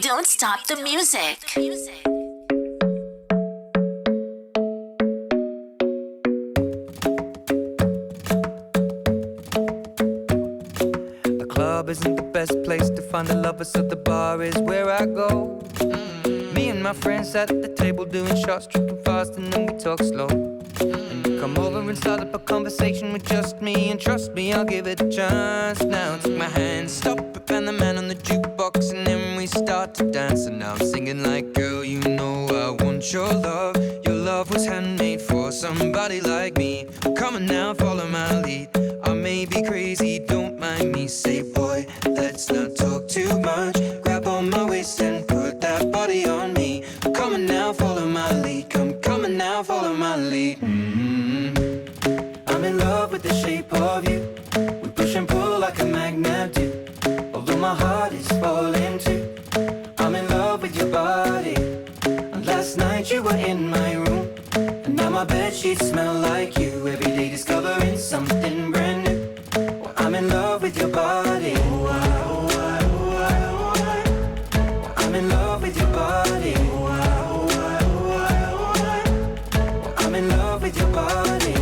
don't stop the music. The club isn't the best place to find a lover, so the bar is where I go. Me and my friends at the table doing shots, tripping fast, and then we talk slow. And you come over and start up a conversation with just me, and trust me, I'll give it a chance. Now take my hand, stop it, and the man on the jukebox, and then we start to dance. And now I'm singing like, girl, you know I want your love. Your love was handmade for somebody like me. Come on now, follow my lead. I may be crazy, don't mind me. Say, boy, let's not talk too much. Grab on my waist and put that body on me. Come on now, follow my lead. Come on now, follow my lead. I'm in love with the shape of you. We push and pull like a magnet do. Although my heart is falling too. I'm in love with your body. And last night you were in my room, and now my bedsheets smell like you. Every day discovering something brand new. Well, I'm in love with your body. I'm in love with your body. I'm in love with your body.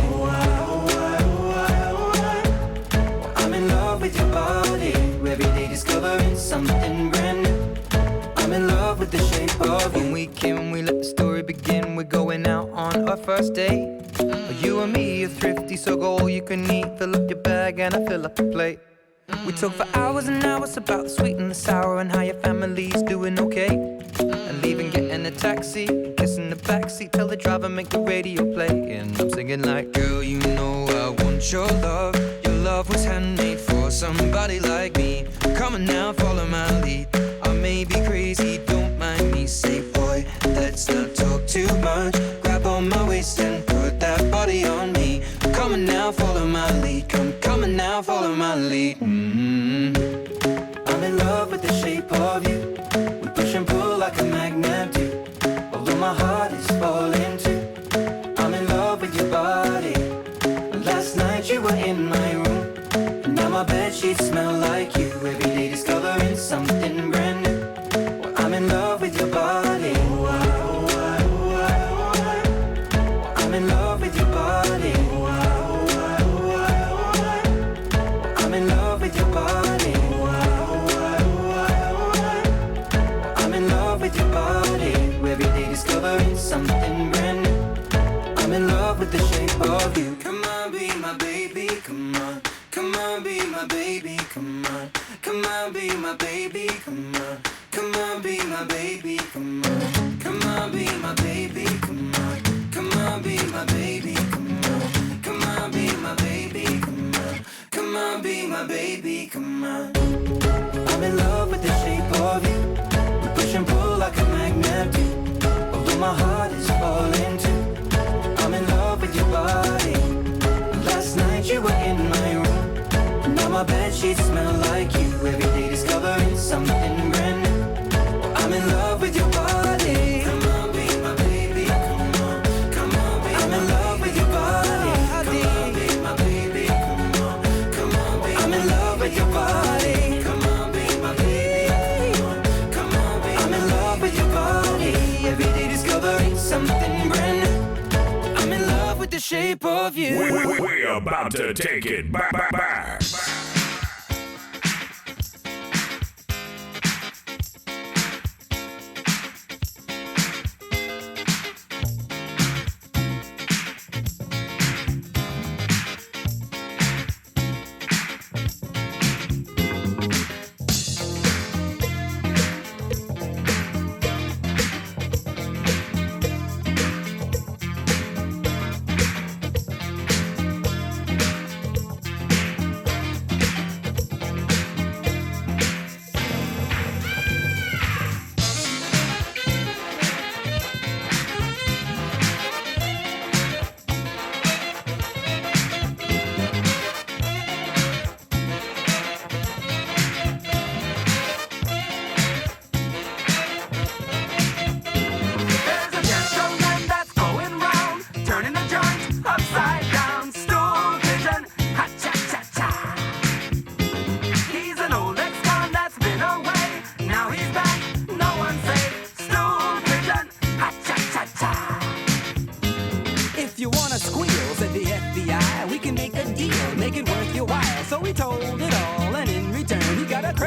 I'm in love with your body. Every day discovering something brand new. I'm in love with the shape of you. When we came, we let the story begin. We're going out on our first date. You and me are thrifty, so go all you can eat. Fill up your bag and I fill up the plate. We talk for hours and hours about the sweet and the sour, and how your family's doing okay. And leaving, getting a taxi, kissing the backseat, tell the driver make the radio play. And I'm singing like, girl, you know I want your love. Your love was handmade for somebody like me. Come on now, follow my lead. I may be crazy, don't mind me. Say, boy, let's not talk too much. Grab on my waist and put that body on me. Come on now, follow my lead. Come on now, follow my lead. I'm in love with the shape of you. We push and pull like a magnet do. Although my heart is falling too. I'm in love with your body. Last night you were in my room, and now my bedsheets smell like you. Every day discovering something brand new. Well, I'm in love with your body. I'm in love with your body. I'm in love with your body. I'm in love with your body. Every day discovering something brand new. I'm in love with the shape of you. Come on, be my baby, come on. Come on, be my baby, come on. Come on, be my baby, come on. Come on, be my baby, come on. Come on, be my baby, come on. Come on, be my baby, come on. Come on, be my baby, come on. Come on, be my baby, come on. I'm in love with the shape of you. We push and pull like a magnet do. Although my heart is falling too. I'm in love with your body. Last night you were in my room, and now my bedsheets smell like you. Every day discovering something brand new. I'm in love with your body. Come on, be my baby, come on. Come on, be I'm in love with your body. Come on, be my baby, come on. Come on, be I'm in love with your body. Come on, be my baby, come on. Come on, be I'm in love with your body. Every day discovering something brand new. I'm in love with the shape of you. We're about to take it back.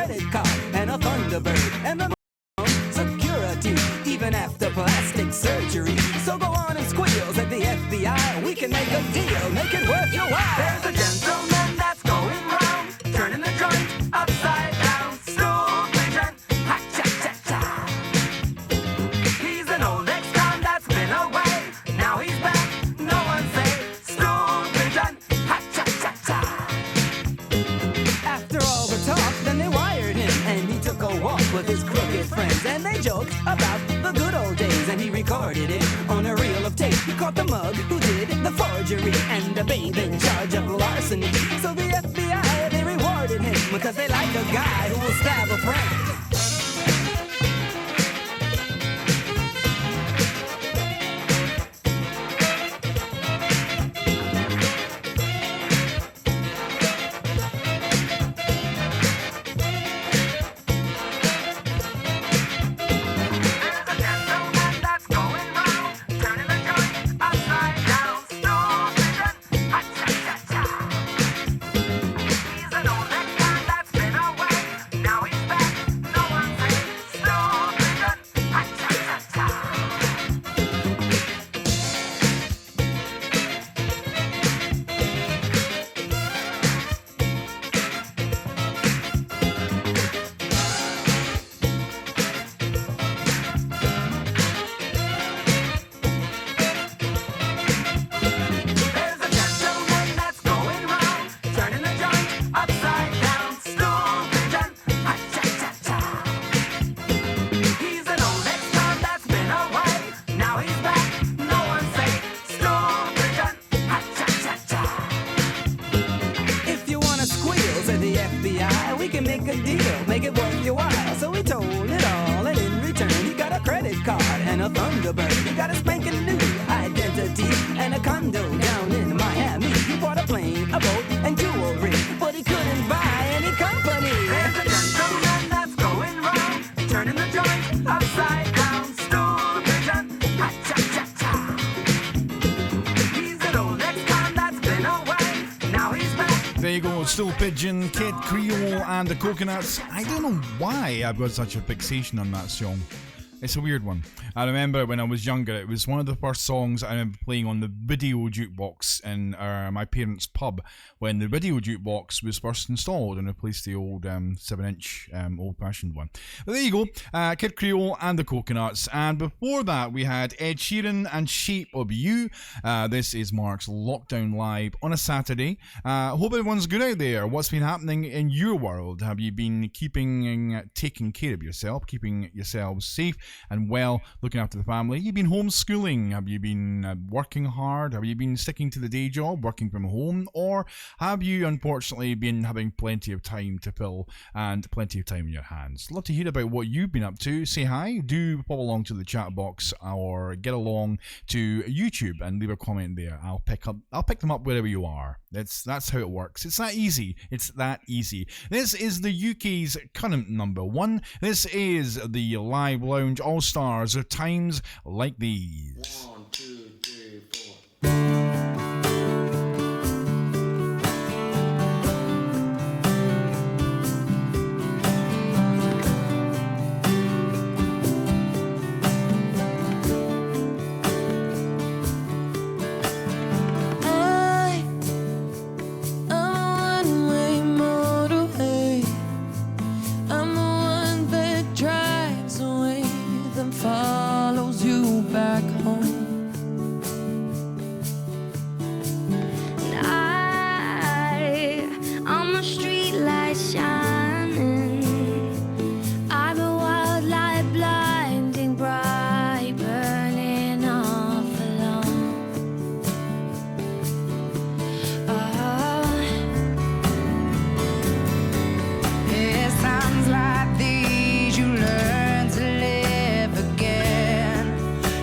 credit card and a Thunderbird and the security. Even after a joke about the good old days, and he recorded it on a reel of tape. He caught the mug who did the forgery and the babe in charge of larceny. So the FBI, they rewarded him because they like a guy who will stab a friend. Stool Pigeon, Kid Creole and the Coconuts. I don't know why I've got such a fixation on that song. It's a weird one. I remember when I was younger, it was one of the first songs I remember playing on the video jukebox in my parents' pub when the video jukebox was first installed and replaced the old 7-inch old-fashioned one. But there you go, Kid Creole and the Coconuts. And before that, we had Ed Sheeran and Shape of You. This is Mark's Lockdown Live on a Saturday. Hope everyone's good out there. What's been happening in your world? Have you been taking care of yourself, keeping yourselves safe and well, looking after the family? Have you been homeschooling? Have you been working hard? Have you been sticking to the day job, working from home? Or have you unfortunately been having plenty of time to fill and plenty of time in your hands? Love to hear about what you've been up to. Say hi, do pop along to the chat box or get along to YouTube and leave a comment there. I'll pick them up wherever you are. That's how it works. It's that easy. It's that easy. This is the UK's current number one. This is the Live Lounge All-Stars of Times Like These. 1, 2, 3, 4. Follows you back home. And I'm a street light shining. I'm a wild light blinding bright, burning off alone. It sounds like these you learn to live again.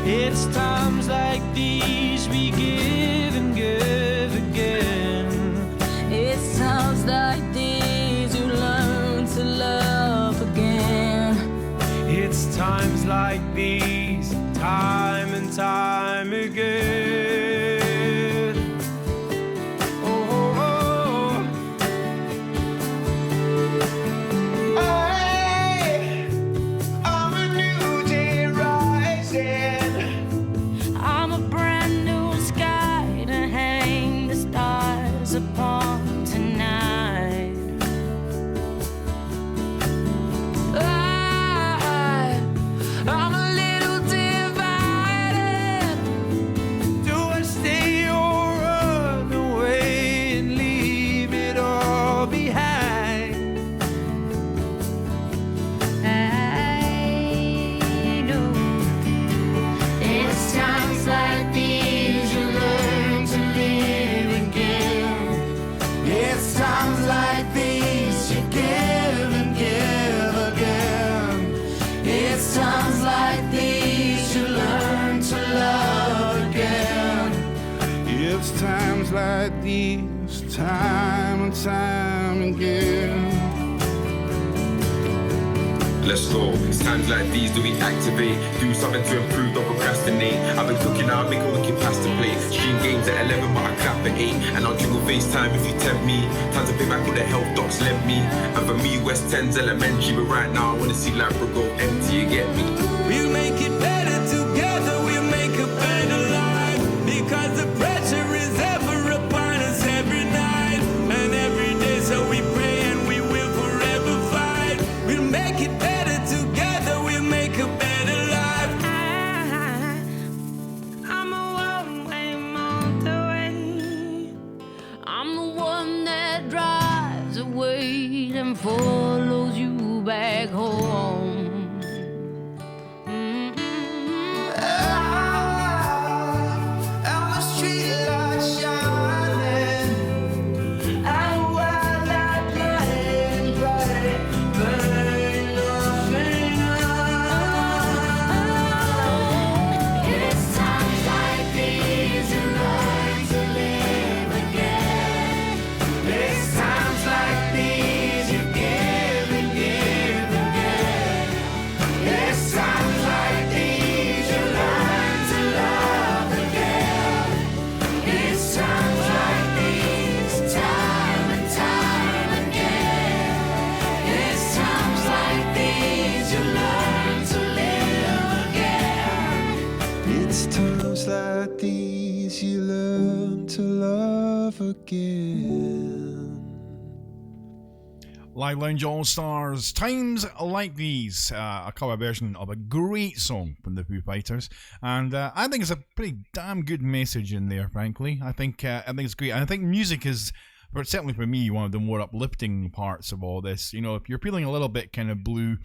It's times like these we give and give again. It's times like these you learn time again. Let's go. It's times like these do we activate, do something to improve, don't procrastinate. I've been cooking now, make a wicked pasta plate. Stream games at 11 but I clap at 8. And I'll jingle FaceTime if you tempt me. Time to pay back all the health docs lent me. And for me, West 10's elementary. But right now I wanna see Labra go empty, you get me? We'll make it better together, we'll make a better life. Because the pressure is ever upon us every night and every day. So we pray and we will forever fight. We'll make it better together, we'll make a better life. I'm a one-way motorway. I'm the one that drives away and follows you back home. Like these you learn to love again. Live Lounge All Stars, Times Like These, a cover version of a great song from the Foo Fighters, and I think it's a pretty damn good message in there. Frankly, I think it's great, and I think music is, certainly for me, one of the more uplifting parts of all this. You know, if you're feeling a little bit kind of blue,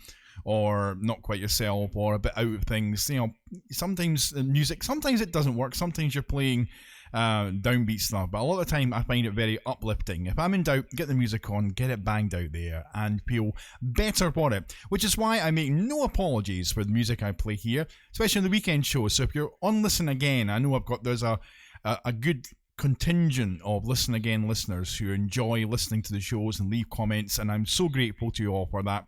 or not quite yourself, or a bit out of things, you know, sometimes music, sometimes it doesn't work, sometimes you're playing downbeat stuff, but a lot of the time I find it very uplifting. If I'm in doubt, get the music on, get it banged out there, and feel better for it, which is why I make no apologies for the music I play here, especially on the weekend shows. So if you're on Listen Again, I know there's a good contingent of Listen Again listeners who enjoy listening to the shows and leave comments, and I'm so grateful to you all for that.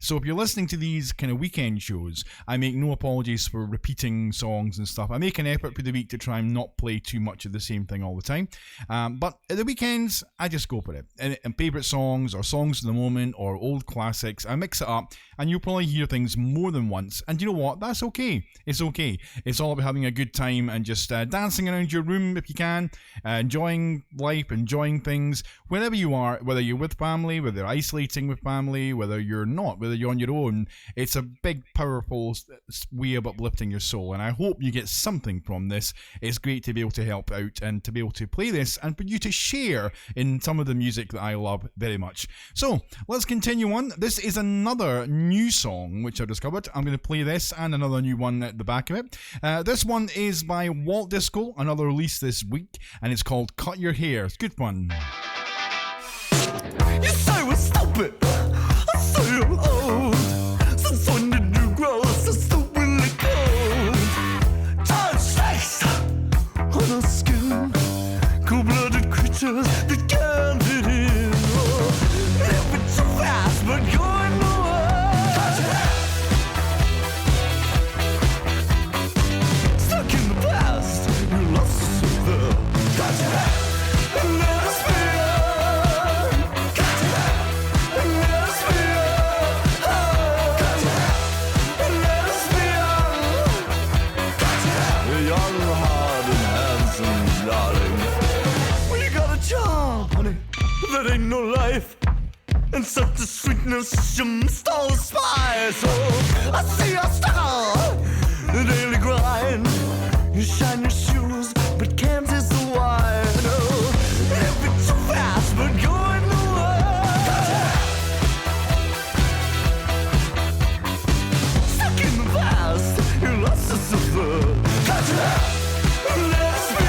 So if you're listening to these kind of weekend shows, I make no apologies for repeating songs and stuff. I make an effort for the week to try and not play too much of the same thing all the time. But at the weekends, I just go for it. And favourite songs, or songs of the moment, or old classics, I mix it up, and you'll probably hear things more than once. And you know what? That's okay. It's okay. It's all about having a good time and just dancing around your room if you can, enjoying life, enjoying things, wherever you are, whether you're with family, whether you're isolating with family, whether you're not, whether you're on your own. It's a big, powerful way of uplifting your soul, and I hope you get something from this. It's great to be able to help out and to be able to play this, and for you to share in some of the music that I love very much. So let's continue on. This is another new song which I discovered. I'm going to play this and another new one at the back of it. This one is by Walt Disco, another release this week, and it's called Cut Your Hair. It's good fun. You say we're stupid. I say I'm old. Since when did you grow so stupidly cold? Tired snakes on our skin, cold-blooded creatures that can't fit in. Oh, living too fast, but going nowhere. Stuck in the past, you lost yourself there. Let us be. That ain't no life, and such a sweetness you must all spice. Oh, I see your star, the daily grind. You shine your shoes, but can't taste the wine. Oh, living too fast, but going nowhere. Stuck in the past, you lost yourself there. Let us be.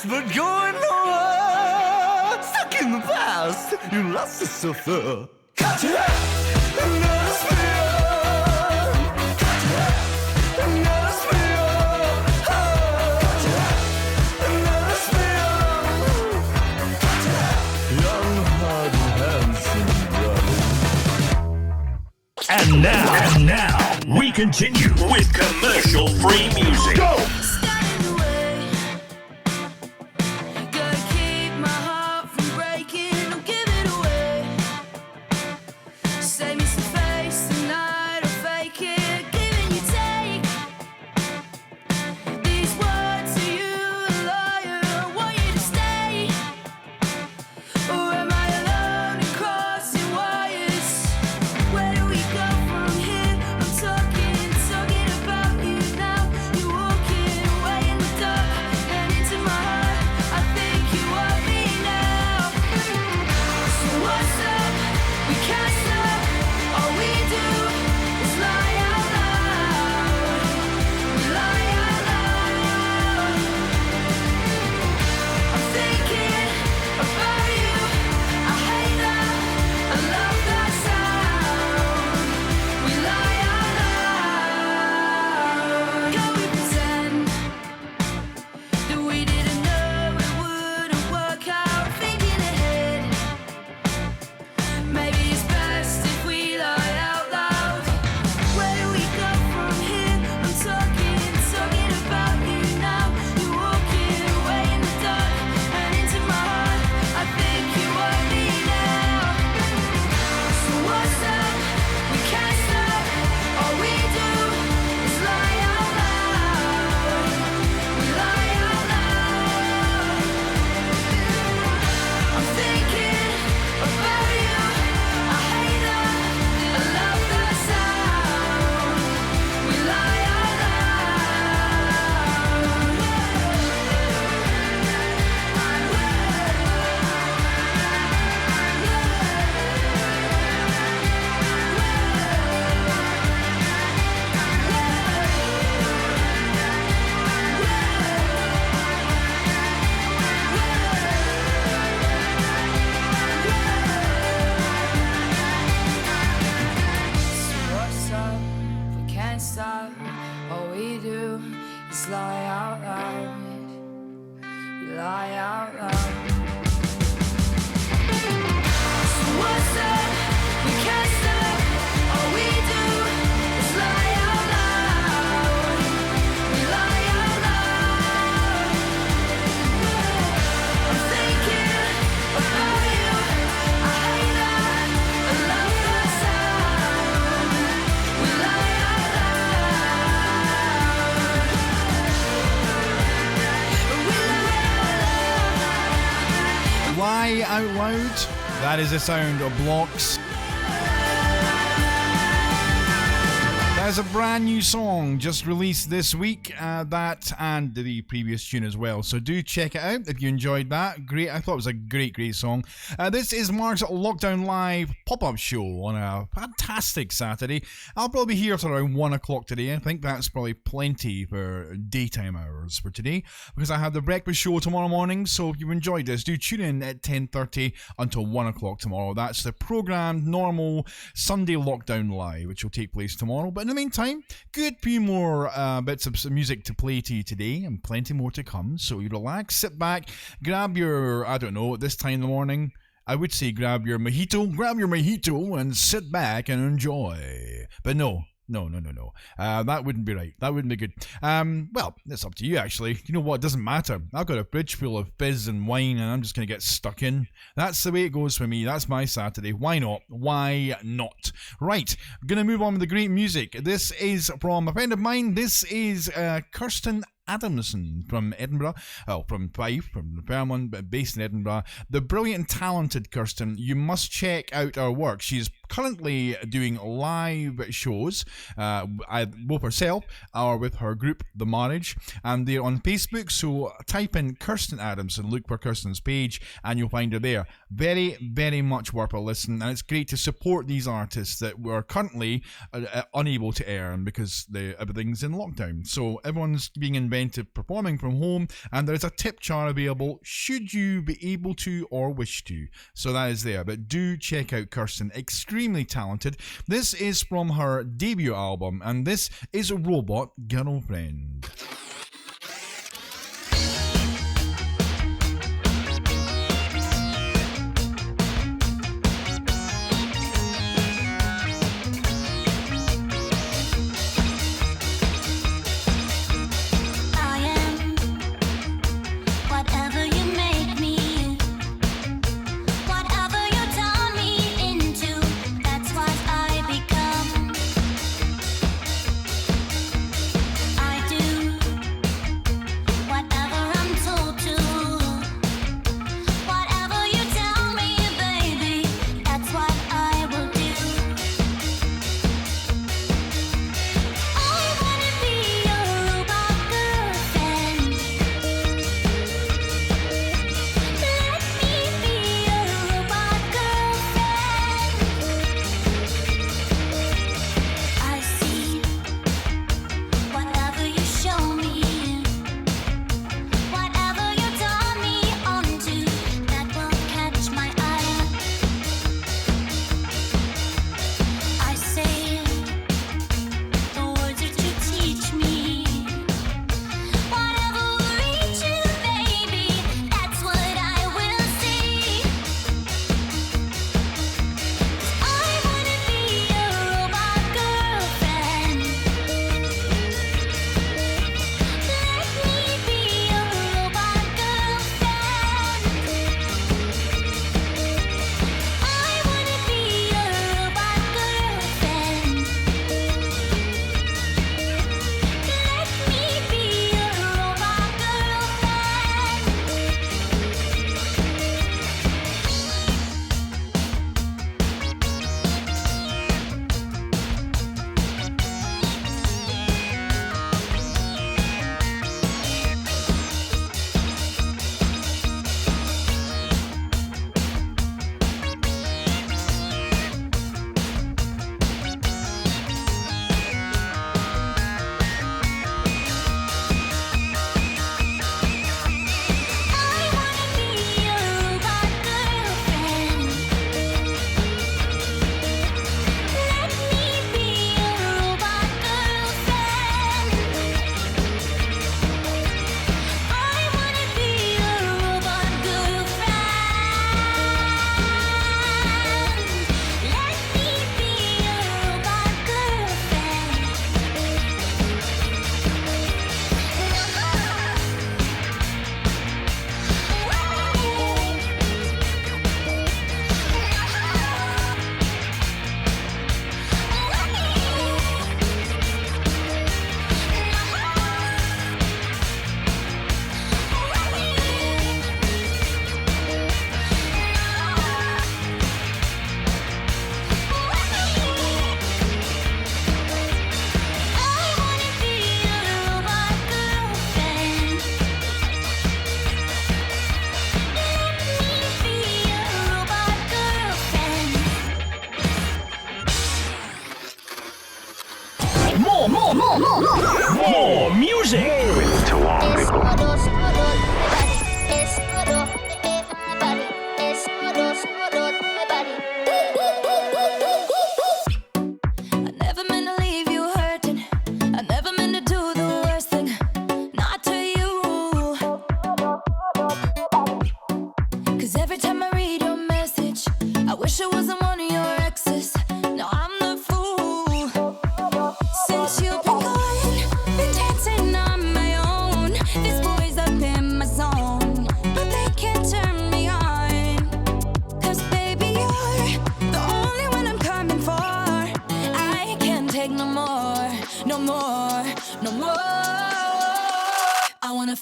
fast, but going nowhere. Stuck in the past, you lost yourself there. Catch it up, another spear. Catch it up, another spear. Catch it up, another spear. Catch it up, young, hard, handsome brother. And now, we continue with commercial-free music. Go! Out loud. That is the sound of Blocks. There's a brand new song just released this week, that and the previous tune as well. So do check it out if you enjoyed that. Great, I thought it was a great song. This is Mark's Lockdown Live pop-up show on a fantastic Saturday. I'll probably be here till around 1 o'clock today. I think that's probably plenty for daytime hours for today, because I have the breakfast show tomorrow morning. So if you've enjoyed this, do tune in at 10:30 until 1 o'clock tomorrow. That's the programmed normal Sunday Lockdown Live, which will take place tomorrow. But in the meantime, good few more bits of music to play to you today, and plenty more to come. So you relax, sit back, grab your, I don't know, at this time in the morning, I would say grab your mojito and sit back and enjoy. But no. That wouldn't be right. That wouldn't be good. Well, it's up to you, actually. You know what? It doesn't matter. I've got a fridge full of fizz and wine, and I'm just going to get stuck in. That's the way it goes for me. That's my Saturday. Why not? Why not? Right. I'm going to move on with the great music. This is from a friend of mine. This is Kirsten Adamson from Edinburgh, from Fife, from the Fairmont, but based in Edinburgh. The brilliant and talented Kirsten. You must check out her work. She's currently doing live shows, both herself or with her group, The Marriage, and they're on Facebook. So type in Kirsten Adams and look for Kirsten's page, and you'll find her there. Very, very much worth a listen, and it's great to support these artists that were currently unable to earn because everything's in lockdown. So everyone's being inventive, performing from home, and there's a tip jar available should you be able to or wish to. So that is there. But do check out Kirsten, extremely talented. This is from her debut album, and this is Robot Girlfriend. More music. To all people. I never meant to leave you hurting. I never meant to do the worst thing. Not to you. 'Cause every time I read your message, I wish it wasn't one of your exes. No, I'm the fool. Since you've been gone, been dancing on my own. These boys up in my zone, but they can't turn me on. 'Cause baby, you're the only one I'm coming for. I can't take no more, no more, no more. I wanna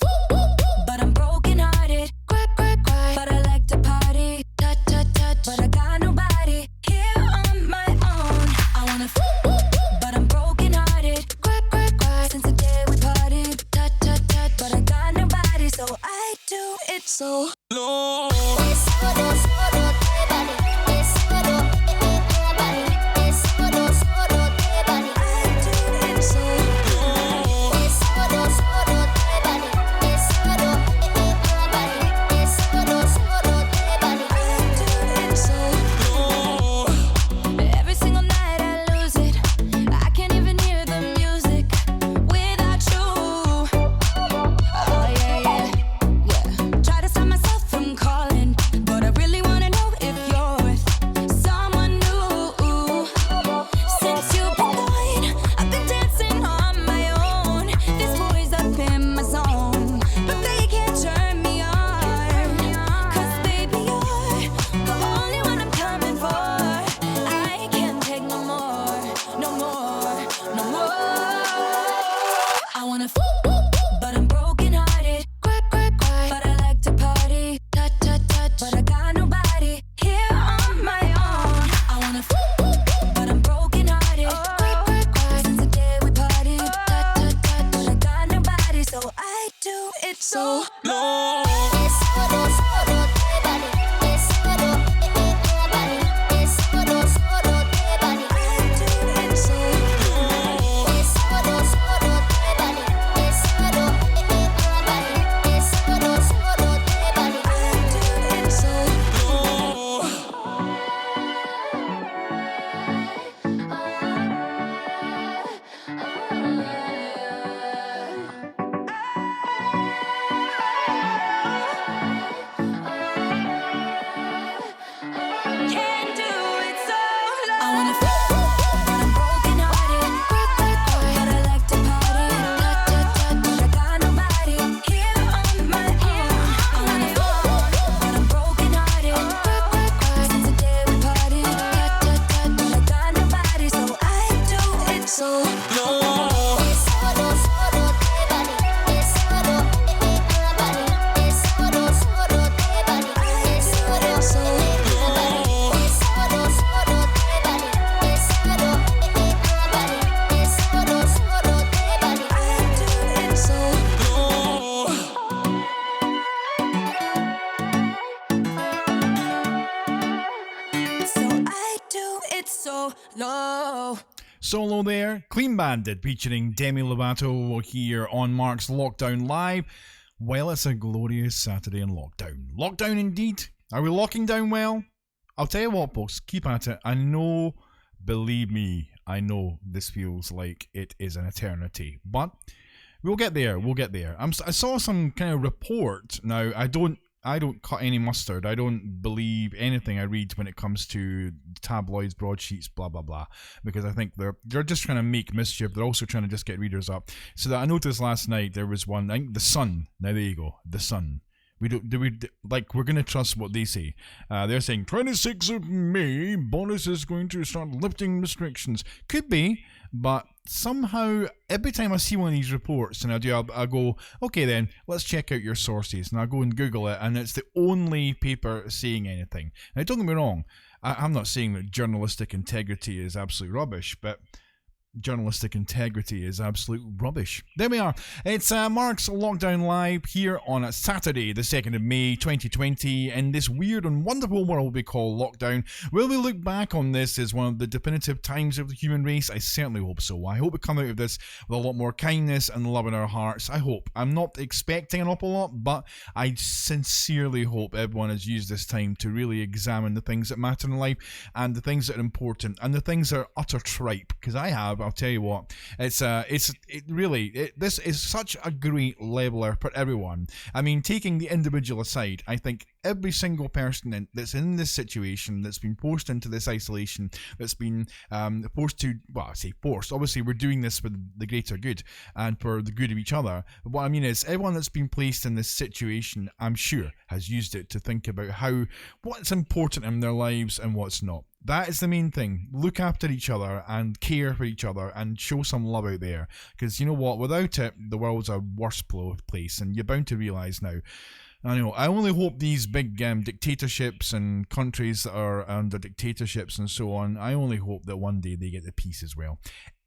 but I'm broken hearted. Cry, cry, cry, but I like to party. Touch, touch, touch, but I got nobody here on my so low. Every single night I lose it. I can't even hear the music without you. Oh yeah, yeah, yeah. Try to stop myself from calling, but I really wanna know if you're with someone new. Since you've been gone, I've been dancing on my own. This boy's up in my zone, but they can't turn me on. 'Cause baby, you're the only one I'm coming for. I can't take no more, no more, no more. I wanna but I'm broken hearted. But I like to party. But I got nobody here on my own. I wanna but I'm broken hearted. Since the day we parted. But I got nobody, so I do it so low. Can't do it so low. I wanna but I'm broken hearted. But I like to party. But I got nobody here on my own. I wanna but I'm broken hearted. Since the day we parted. But I got nobody, so I do it so low. So low. Solo there, Clean Bandit featuring Demi Lovato here on Mark's Lockdown Live. Well, it's a glorious Saturday in lockdown. Lockdown indeed. Are we locking down well? I'll tell you what, folks, keep at it. I know, believe me, I know this feels like it is an eternity, but we'll get there. We'll get there. I saw some kind of report. Now, I don't cut any mustard. I don't believe anything I read when it comes to tabloids, broadsheets, blah blah blah, because I think they're just trying to make mischief. They're also trying to just get readers up. So that I noticed last night there was one. I think the Sun. Now there you go, the Sun. We're gonna trust what they say. They're saying 26th of May, Boris is going to start lifting restrictions. Could be, but somehow every time I see one of these reports and I go, okay then, let's check out your sources, and I go and Google it, and it's the only paper saying anything. Now don't get me wrong, I'm not saying that journalistic integrity is absolute rubbish, but journalistic integrity is absolute rubbish. There we are. It's Mark's Lockdown Live here on a Saturday, the 2nd of May 2020, in this weird and wonderful world we call lockdown. Will we look back on this as one of the definitive times of the human race? I certainly hope so. I hope we come out of this with a lot more kindness and love in our hearts. I hope. I'm not expecting an awful lot, but I sincerely hope everyone has used this time to really examine the things that matter in life, and the things that are important, and the things that are utter tripe, because I have. I'll tell you what, this is such a great leveler for everyone. I mean, taking the individual aside, I think every single person that's in this situation, that's been forced into this isolation, that's been forced to, well, I say forced, obviously we're doing this for the greater good and for the good of each other. But what I mean is, everyone that's been placed in this situation, I'm sure, has used it to think about what's important in their lives and what's not. That is the main thing. Look after each other and care for each other and show some love out there. Because you know what? Without it, the world's a worse place, and you're bound to realise now. I know. I only hope these big dictatorships and countries that are under dictatorships and so on, I only hope that one day they get the peace as well.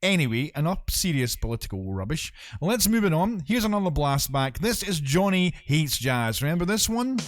Anyway, enough serious political rubbish. Let's move it on. Here's another blast back. This is Johnny Hates Jazz. Remember this one?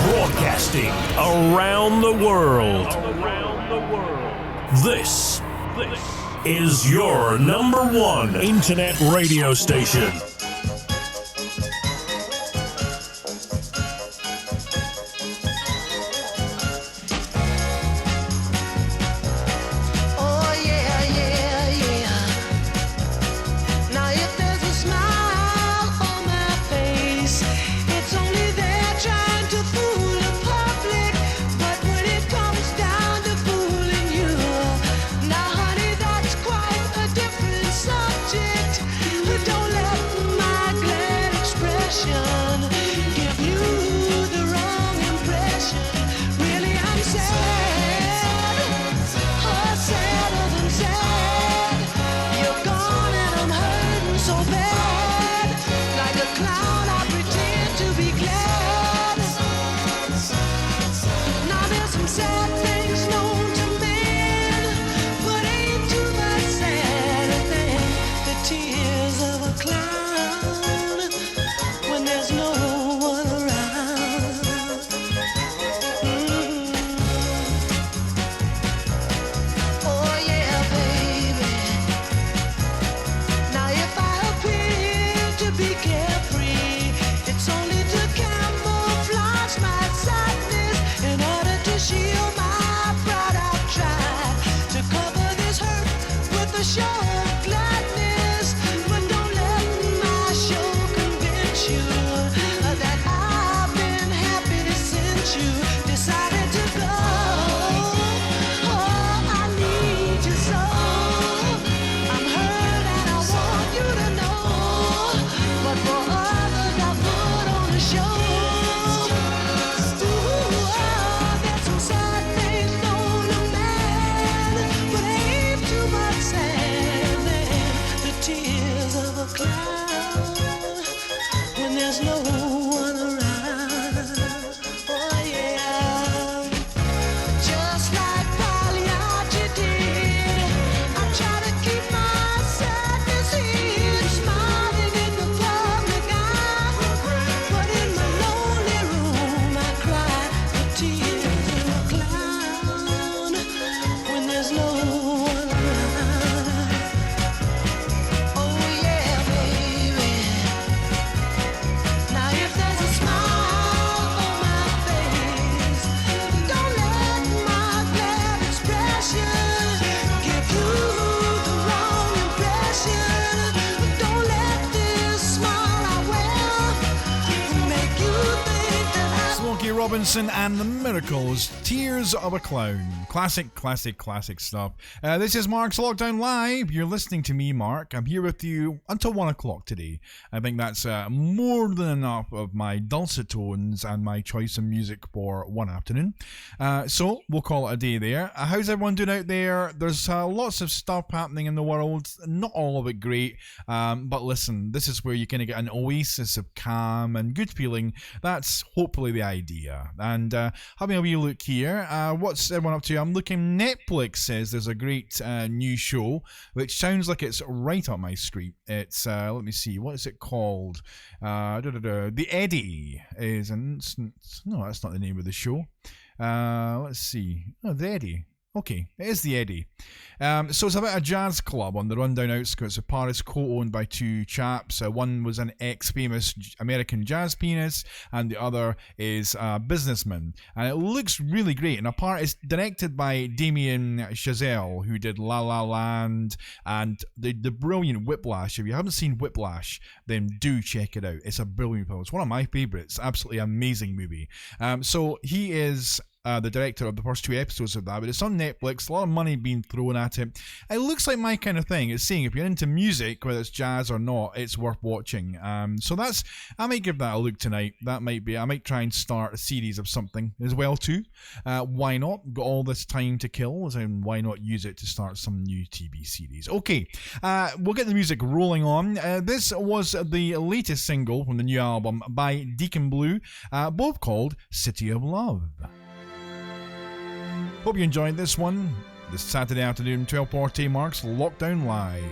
Broadcasting around the world. This is your number one internet radio station. When there's no Robinson and the Miracles, Tears of a Clown. Classic stuff. This is Mark's Lockdown Live. You're listening to me, Mark. I'm here with you until 1 o'clock today. I think that's more than enough of my dulcet tones and my choice of music for one afternoon. So we'll call it a day there. How's everyone doing out there? There's lots of stuff happening in the world. Not all of it great. But listen, this is where you're going to get an oasis of calm and good feeling. That's hopefully the idea. And having a wee look here, what's everyone up to? I'm looking. Netflix says there's a great new show which sounds like it's right up my street. It's let me see, what is it called? The Eddie is no, that's not the name of the show. Let's see. The Eddie. Okay, it is the Eddie. So it's about a jazz club on the rundown outskirts of Paris, co-owned by two chaps. One was an ex-famous American jazz pianist, and the other is a businessman. And it looks really great. And apart, it's directed by Damien Chazelle, who did La La Land and the brilliant Whiplash. If you haven't seen Whiplash, then do check it out. It's a brilliant film. It's one of my favourites. Absolutely amazing movie. So he is the director of the first two episodes of that, but it's on Netflix. A lot of money being thrown at it. It looks like my kind of thing. It's saying if you're into music, whether it's jazz or not, it's worth watching. So I might give that a look tonight. I might try and start a series of something as well too. Why not? Got all this time to kill, and why not use it to start some new TV series? Okay, we'll get the music rolling on. This was the latest single from the new album by Deacon Blue, both called City of Love. Hope you enjoyed this one. This Saturday afternoon, 12:40 Mark's Lockdown Live.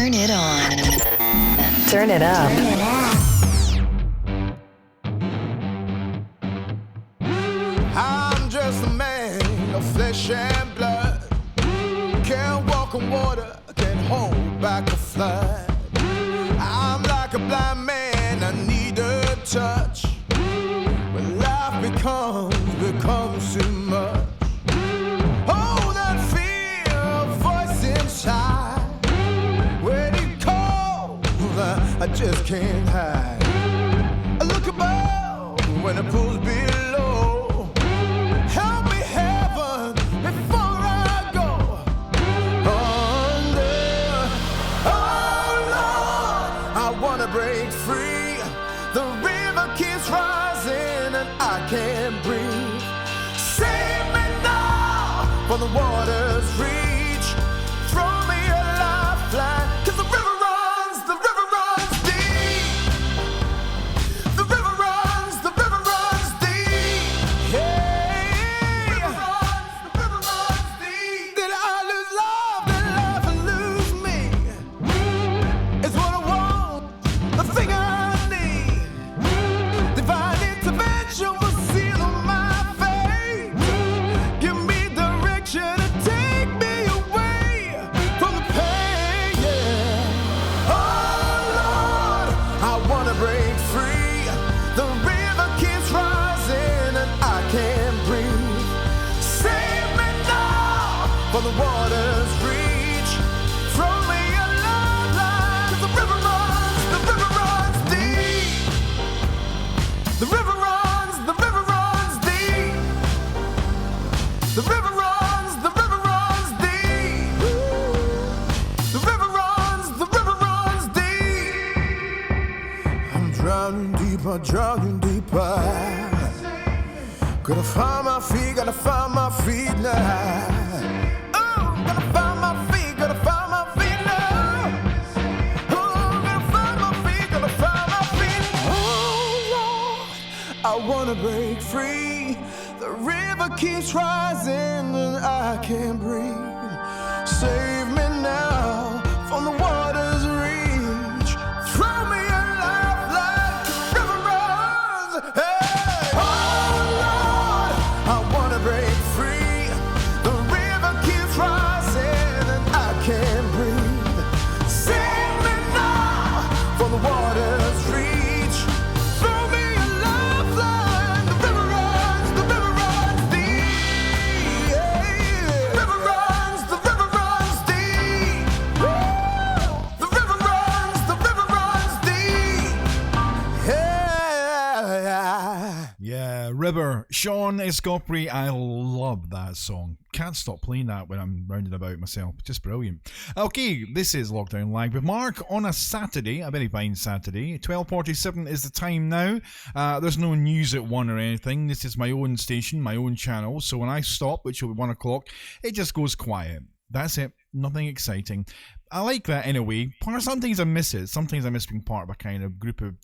Turn it on. Turn it up. Turn it up. I'm just a man of flesh and blood. Can't walk on water, can't hold back a flood. I'm like a blind man, I need a touch. When life becomes too much. Oh, that fear of voice inside. When it calls, I just can't hide. I look above when it pulls below. Help me, heaven, before I go under. Oh Lord, I wanna break free. The river keeps rising and I can't breathe. Save me now from the water's reach. Throw me a lifeline, 'cause the river runs deep. The river runs deep. Yeah. The river runs deep. Did I lose love? Did love lose me? It's what I want, the thing I need. Divine intervention will seal my fate. Give me direction and take me away from the pain. Yeah. Oh Lord, I wanna break free. The river keeps rising and I can't breathe. Save me now from the water's reach. Throw me a lifeline, 'cause the river runs deep. The river runs deep. The river runs deep. The river runs deep. I'm drowning deeper. Gotta find my feet now. Oh, gotta find my feet now. Oh, gotta find my feet. Oh Lord, I wanna break free. The river keeps rising and I can't breathe. Save me now from the water's reach. Throw me a lifeline, 'cause the river runs. Hey. Oh Lord, I wanna break free. The river keeps rising and I can't breathe. Save me now from the water's reach. Throw me a lifeline. The river runs deep. The river runs deep. The river runs deep. Yeah, River. Sean Escopri, I love that song. Can't stop playing that when I'm rounding about myself. Just brilliant. Okay, this is Lockdown Live with Mark on a Saturday, a very fine Saturday. 12:47 is the time now. There's no news at 1 or anything. This is my own station, my own channel. So when I stop, which will be 1 o'clock, it just goes quiet. That's it. Nothing exciting. I like that in a way. Sometimes I miss it. Sometimes I miss being part of a kind of group of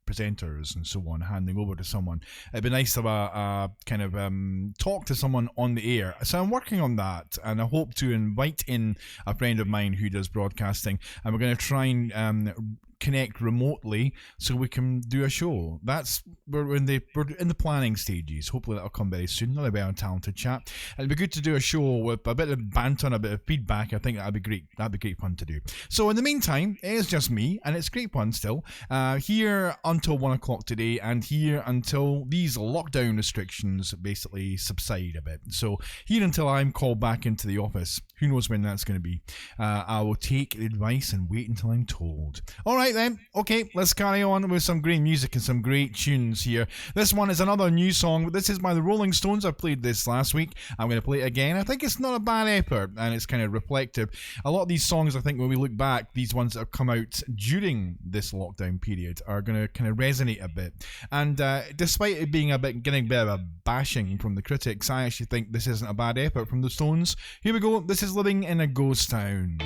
presenters and so on, handing over to someone. It'd be nice to have a kind of talk to someone on the air. So I'm working on that, and I hope to invite in a friend of mine who does broadcasting, and we're going to try and connect remotely so we can do a show. We're in the planning stages. Hopefully that'll come very soon. Another very talented chap. It'd be good to do a show with a bit of banter and a bit of feedback. I think that'd be great. That'd be great fun to do. So in the meantime, it is just me, and it's great fun still. Here until 1 o'clock today, and here until these lockdown restrictions basically subside a bit. So here until I'm called back into the office. Who knows when that's going to be. I will take advice and wait until I'm told. Alright then, okay, let's carry on with some great music and some great tunes here. This one is another new song, but this is by the Rolling Stones. I played this last week. I'm going to play it again. I think it's not a bad effort, and it's kind of reflective. A lot of these songs, I think when we look back, these ones that have come out during this lockdown period are going to kind of resonate a bit. And despite it being getting a bit of a bashing from the critics, I actually think this isn't a bad effort from the Stones. Here we go. This is Living in a Ghost Town.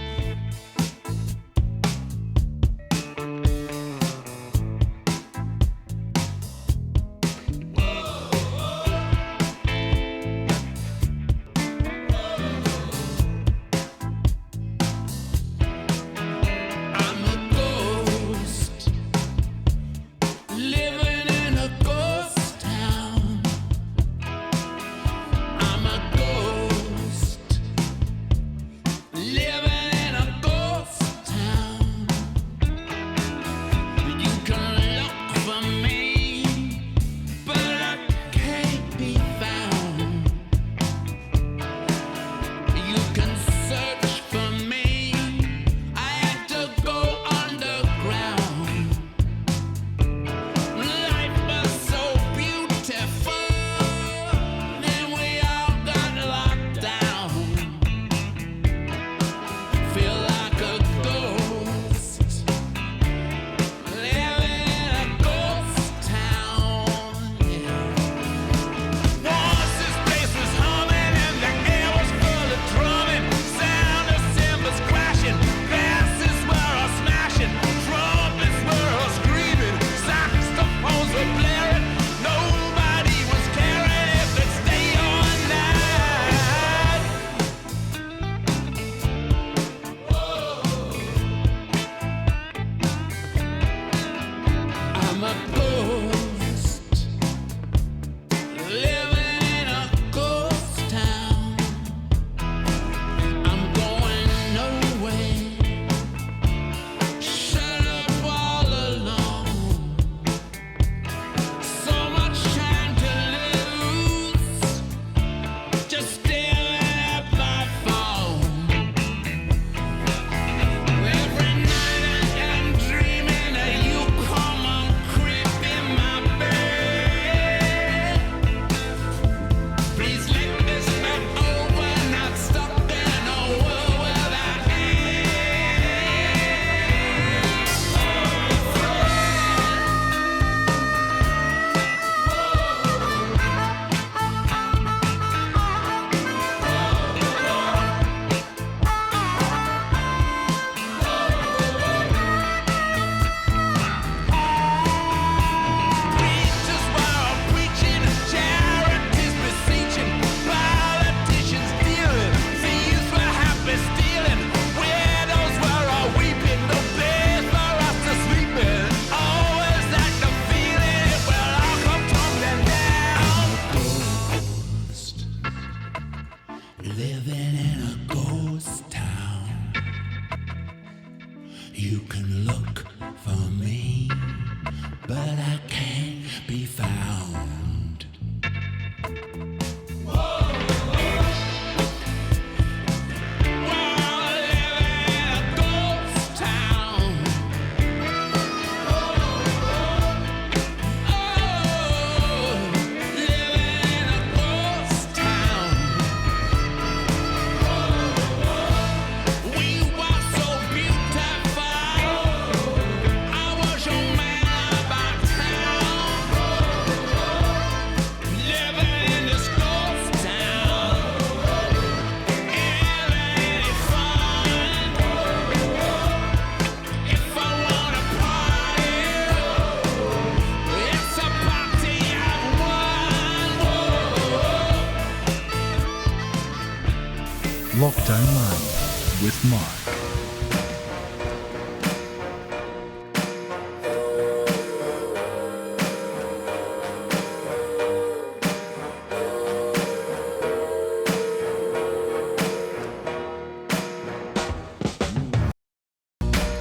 Lockdown Live with Mark.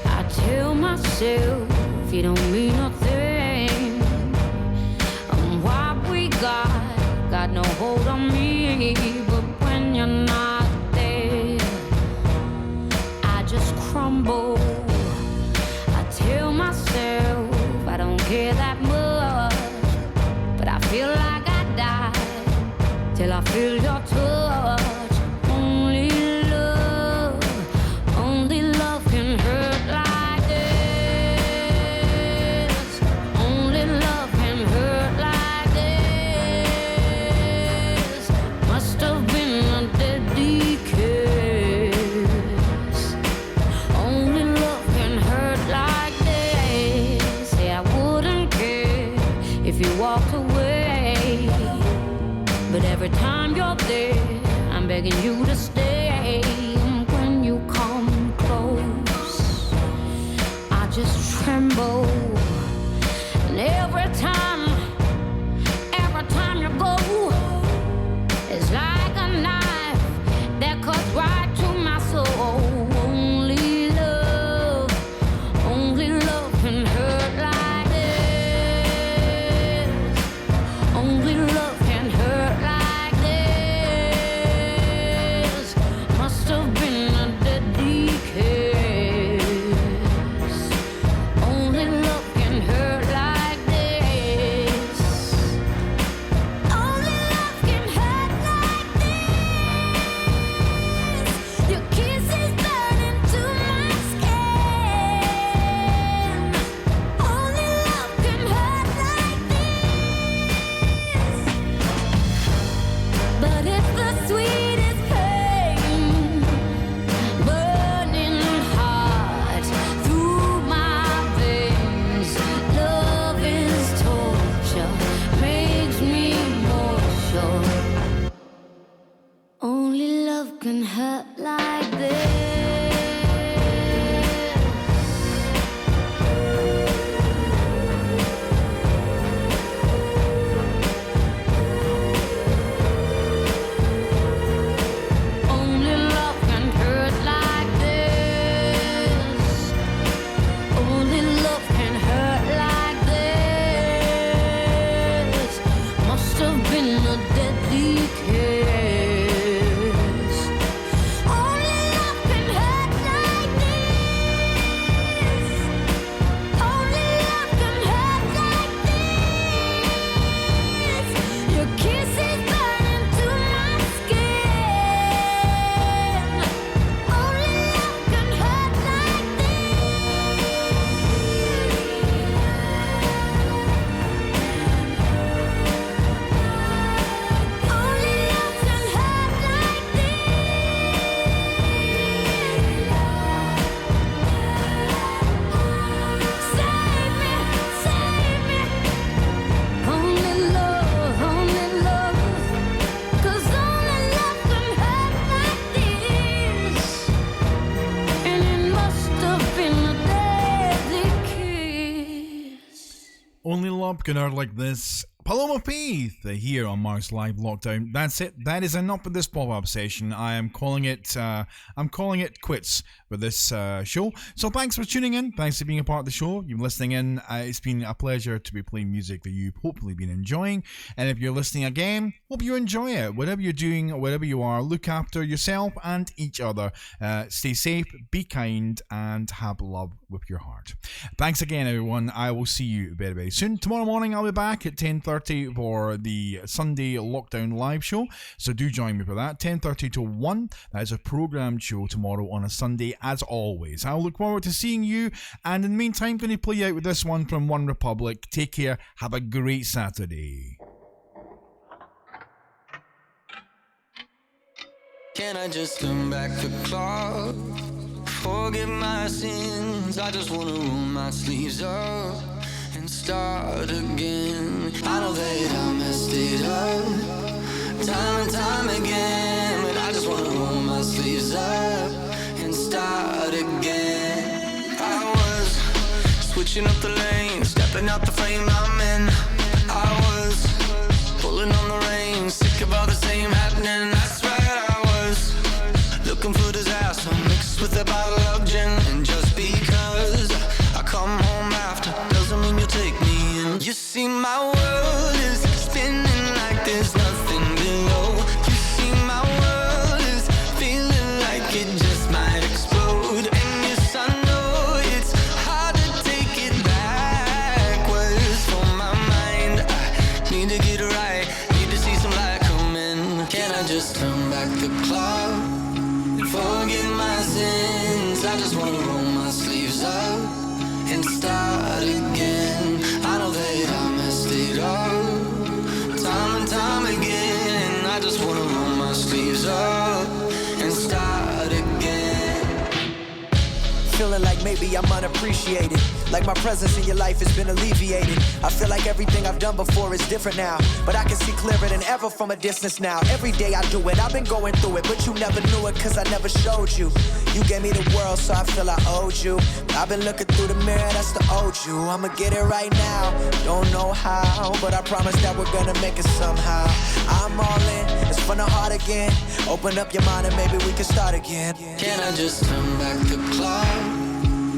I tell myself you don't mean nothing. What we got no hold on me. But when you're not there, I just crumble. I tell myself I don't care that much, but I feel like I die till I feel your touch. Only love can hurt like this. Only love can hurt like this. Must have been a deadly kiss. Only love can hurt like this. Say I wouldn't care if you walked away, but every time you're there, I'm begging you to stay. When you come close, I just tremble. And every time you go, it's like a knife that cuts right to my soul. Only love can hurt like this. Only love can hurt like this. Must have been a deadly kiss. Only love can hurt like this. Only love can hurt like this. Your kiss is burning to my skin. Only love can hurt like this. But it's the sweetest pain, burning hot through my veins. Love is torture, makes me more sure. Only love can hurt like this. Only love can hurt like this. Only love can hurt like this. Must have been a deadly kiss. Only love can hurt like this. Only love can hurt like this. Your kiss is burning to my skin. Only love can hurt like Only love can hurt like Save me, save me. Only love, 'cause only love can hurt like this. And it must have been a deadly kiss. Only love can hurt like this. Paloma Faith here on Mark's Live Lockdown. That's it. That is enough with this pop-up session. I am calling it. I'm calling it quits with this show. So thanks for tuning in. Thanks for being a part of the show. You're listening in. It's been a pleasure to be playing music that you've hopefully been enjoying. And if you're listening again, hope you enjoy it. Whatever you're doing, whatever you are, look after yourself and each other. Stay safe, be kind, and have love with your heart. Thanks again, everyone. I will see you very, very soon. Tomorrow morning, I'll be back at 10:30 for the Sunday Lockdown Live show. So do join me for that. 10:30 to 1. That is a programmed show tomorrow on a Sunday, as always. I'll look forward to seeing you. And in the meantime, I'm going to play you out with this one from One Republic. Take care. Have a great Saturday. Can I just turn back the clock? Forget my sins. I just wanna roll my sleeves up and start again. I know that I messed it up time and time again, but I just wanna roll my sleeves switching up the lanes, stepping out the frame I'm in. I was pulling on the reins, sick of all the same happening. That's right, I was looking for disaster, mixed with a bottle of gin. And just because I come home after doesn't mean you'll take me in. You see, my world is spinning like there's nothing below. You see, my world is feeling like it just might explode. And yes, I know it's hard to take it backwards from my mind. I need to get it right, need to see some light come in. Can I just turn back the clock and forget my sins? I just wanna roll my sleeves up and start again. I know that I messed it up time and time again. I just wanna roll my sleeves up and start again. Feeling like maybe I'm unappreciated, like my presence in your life has been alleviated. I feel like everything I've done before is different now, but I can see clearer than ever from a distance now. Every day I do it, I've been going through it, but you never knew it cause I never showed you. You gave me the world, so I feel I owed you. I've been looking through the mirror, that's the old you. I'ma get it right now, don't know how, but I promise that we're gonna make it somehow. I'm all in, it's from the heart again. Open up your mind and maybe we can start again. Can I just turn back the clock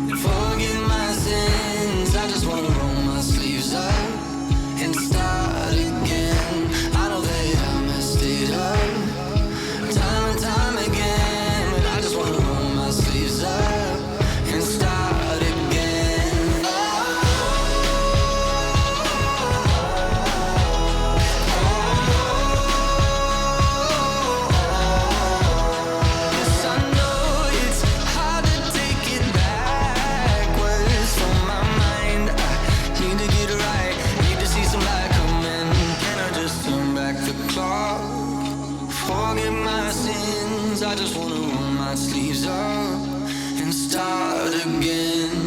and forget my sins? I just wanna roll my sleeves up and start again. I know that I messed it up time and time again, but I just wanna roll my sleeves up and start again. Yes, I know it's hard to take it backwards from my mind. I need to get it right, need to see some light coming. Can I just turn back the clock, forget my sins? I just wanna roll my sleeves up and start again.